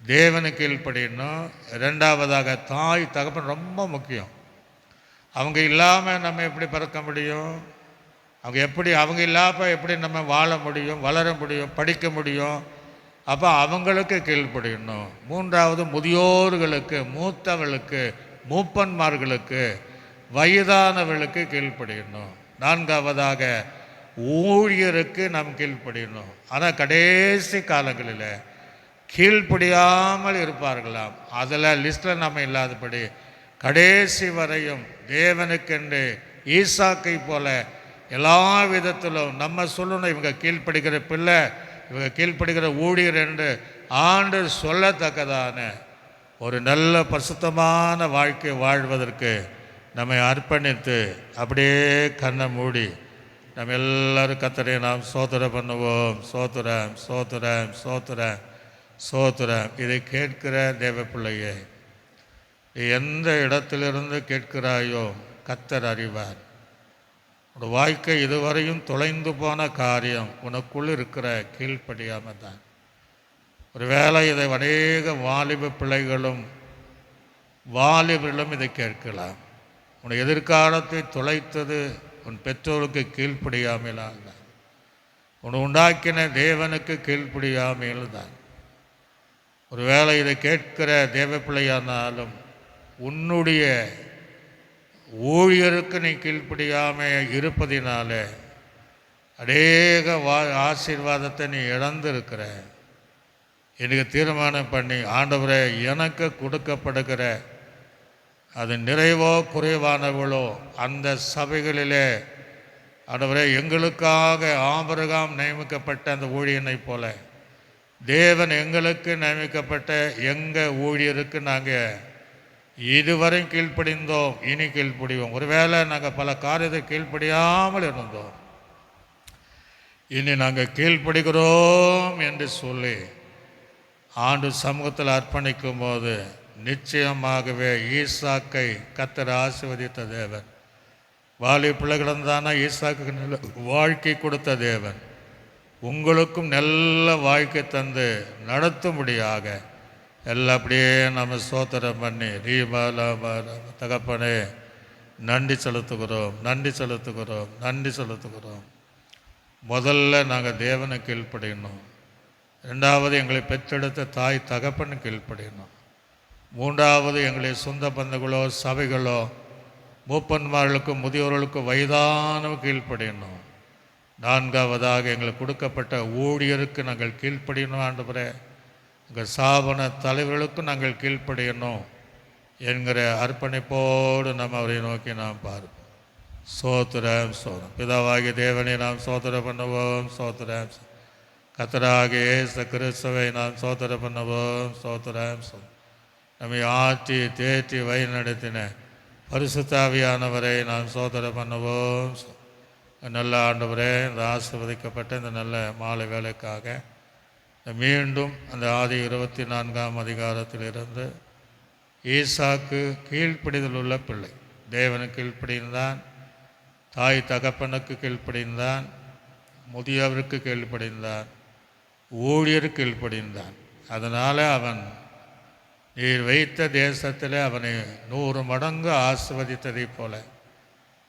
தேவனுக்கு கீழ்ப்படியணும். ரெண்டாவதாக தாய் தகப்பன் ரொம்ப முக்கியம். அவங்க இல்லாமல் நம்ம எப்படி பிறக்க முடியும்? அவங்க இல்லாமல் எப்படி நம்ம வாழ முடியும், வளர முடியும், படிக்க முடியும்? அப்போ அவங்களுக்கு கீழ்ப்படியணும். மூன்றாவது முதியோர்களுக்கு, மூத்தவர்களுக்கு, மூப்பன்மார்களுக்கு, வயதானவர்களுக்கு கீழ்ப்படியணும். நான்காவதாக ஊழியருக்கு நாம் கீழ்ப்படியணும். ஆனால் கடைசி காலங்களில் கீழ்ப்படியாமல் இருப்பார்களாம். அதில் லிஸ்ட்டில் நம்ம இல்லாதபடி கடைசி வரையும் தேவனுக்கென்று ஈசாக்கை போல எல்லா விதத்திலும் நம்ம சொல்லணும், இவங்க கீழ்ப்படுகிற பிள்ளை, இவங்க கீழ்ப்படுகிற ஊழியர் என்று ஆண்டு சொல்லத்தக்கதான ஒரு நல்ல பரிசுத்தமான வாழ்க்கை வாழ்வதற்கு நம்மை அர்ப்பணித்து அப்படியே கண்ணை மூடி நம்ம எல்லோரும் கர்த்தரை நாம் ஸ்தோத்திரம் பண்ணுவோம். ஸ்தோத்திரம், ஸ்தோத்திரம், ஸ்தோத்திரம், ஸ்தோத்திரம். இதை கேட்கிற தேவ பிள்ளையே, எந்த இடத்திலிருந்து கேட்கிறாயோ கர்த்தர் அறிவார். உன் வாழ்க்கை இதுவரையும் தொலைந்து போன காரியம் உனக்குள் இருக்கிற கீழ்ப்படியாமல் தான். ஒரு வேளை இதை அநேக வாலிப பிள்ளைகளும் வாலிபர்களும் இதை கேட்கலாம். உன் எதிர்காலத்தை தொலைத்தது உன் பெற்றோருக்கு கீழ்ப்படியாமல் தான், உன்னை உண்டாக்கின தேவனுக்கு கீழ்ப்படியாமல் தான். ஒரு வேளை இதை கேட்கிற தேவ பிள்ளையானாலும் உன்னுடைய ஊழியருக்கு நீ கீழ்ப்படியாமல் இருப்பதினால அநேக ஆசீர்வாதத்தை நீ இழந்திருக்கிற. எனக்கு தீர்மானம் பண்ணி, ஆண்டவரே எனக்கு கொடுக்கப்படுகிற அது நிறைவோ குறைவானவளோ அந்த சபைகளிலே ஆண்டவரே எங்களுக்காக ஆபிரகாம் நியமிக்கப்பட்ட அந்த ஊழியனை போல தேவன் எங்களுக்கு நியமிக்கப்பட்ட எங்கள் ஊழியருக்கு நாங்கள் இதுவரை கீழ்ப்படிந்தோம், இனி கீழ்ப்படிவோம். ஒருவேளை நாங்கள் பல காரியத்தை கீழ்ப்படியாமல் இருந்தோம், இனி நாங்கள் கீழ்ப்படுகிறோம் என்று சொல்லி ஆண்டு சமூகத்தில் அர்ப்பணிக்கும் போது நிச்சயமாகவே ஈசாக்கை கர்த்தர் ஆசீர்வதித்த தேவன். வாலி பிள்ளைகளும் தானே ஈசாக்கு நல்ல வாழ்க்கை கொடுத்த தேவன் உங்களுக்கும் நல்ல வாழ்க்கை தந்து நடத்தும்படியாக எல்லாம் அப்படியே நம்ம ஸ்தோத்திரம் பண்ணி தகப்பனே நன்றி செலுத்துகிறோம், நன்றி செலுத்துகிறோம், நன்றி செலுத்துகிறோம். முதல்ல நாங்கள் தேவனை கீழ்ப்படியணும். ரெண்டாவது எங்களை பெற்றெடுத்த தாய் தகப்பனை கீழ்ப்படியணும். மூன்றாவது எங்களை சொந்த பந்தங்களோ சபைகளோ மூப்பன்மார்களுக்கும் முதியோர்களுக்கும் வயதானவ கீழ்ப்படியணும். நான்காவதாக எங்களுக்கு கொடுக்கப்பட்ட ஊழியருக்கு நாங்கள் கீழ்ப்படியணும். ஆண்டவரே, எங்கள் ஸ்தாபன தலைவர்களுக்கும் நாங்கள் கீழ்ப்படியணும் என்கிற அர்ப்பணிப்போடு நம்ம அவரை நோக்கி நாம் பார்ப்போம். ஸ்தோத்திரம், ஸ்தோத்திரம். பிதாவாகிய தேவனை நாம் ஸ்தோத்திரம் பண்ணுவோம். ஸ்தோத்திரம். கர்த்தராகிய இயேசு கிறிஸ்துவை நாம் ஸ்தோத்திரம் பண்ணுவோம். ஸ்தோத்திரம். நம்மை ஆற்றி தேற்றி வழி நடத்தின பரிசுத்த ஆவியானவரை நாம் ஸ்தோத்திரம் பண்ணுவோம். நல்ல ஆண்டவரே, இந்த ஆசீர்வதிக்கப்பட்ட இந்த நல்ல மாலை வேலைக்காக மீண்டும் அந்த ஆதி 24ஆம் அதிகாரத்திலிருந்து ஈசாக்கு கீழ்ப்படிதல் உள்ள பிள்ளை. தேவனுக்கு கீழ்ப்படிந்தான், தாய் தகப்பனுக்கு கீழ்ப்படிந்தான், முதியவருக்கு கீழ்ப்படிந்தான், ஊழியருக்கு கீழ்ப்படிந்தான். அதனால் அவன் நீர் வைத்த தேசத்தில் அவனை 100 மடங்கு ஆசிர்வதித்ததைப் போல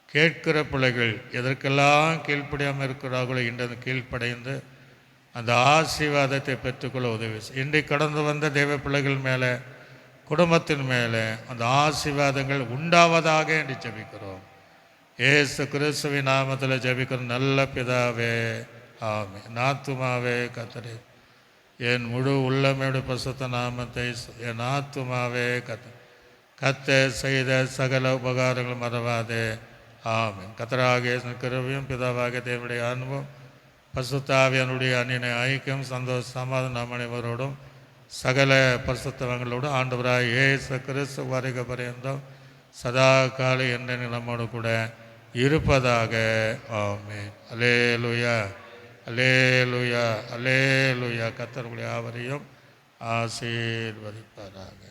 கேட்கிற பிள்ளைகள் எதற்கெல்லாம் கீழ்ப்படியாமல் இருக்கிறார்களோ இன்று கீழ்ப்படைந்து அந்த ஆசீர்வாதத்தை பெற்றுக்கொள்ள உதவி. இன்றைக்கு கடந்து வந்த தெய்வ பிள்ளைகள் மேலே, குடும்பத்தின் மேலே அந்த ஆசீர்வாதங்கள் உண்டாவதாக என்று ஜெபிக்கிறோம். இயேசு கிறிஸ்துவின் நாமத்தில் ஜெபிக்கிறோம் நல்ல பிதாவே, ஆமென். ஆத்துமாவே கர்த்தரை, என் முழு உள்ளமையோட பரிசுத்த நாமத்தை, என் ஆத்துமாவே கர்த்தர் செய்த சகல உபகாரங்கள் மறவாதே, ஆமென். கர்த்தராகிய கிருபையும் பிதாவாகிய தேவனுடைய அன்பும் பரிசுத்த ஆவியானுடைய அன்னிய ஐக்கியம் சந்தோஷ சமாதானம் அனைவரோடும் சகல பரிசுத்தவங்களோடும் ஆண்டவராய் இயேசு கிறிஸ்து வருக பரியந்தம் சதா காலை என்ற நம்மோடு கூட இருப்பதாக, ஆமென். அல்லேலூயா, அல்லேலூயா, அல்லேலூயா. கர்த்தர் உங்களை யாவரையும் ஆசீர்வதிப்பாராக.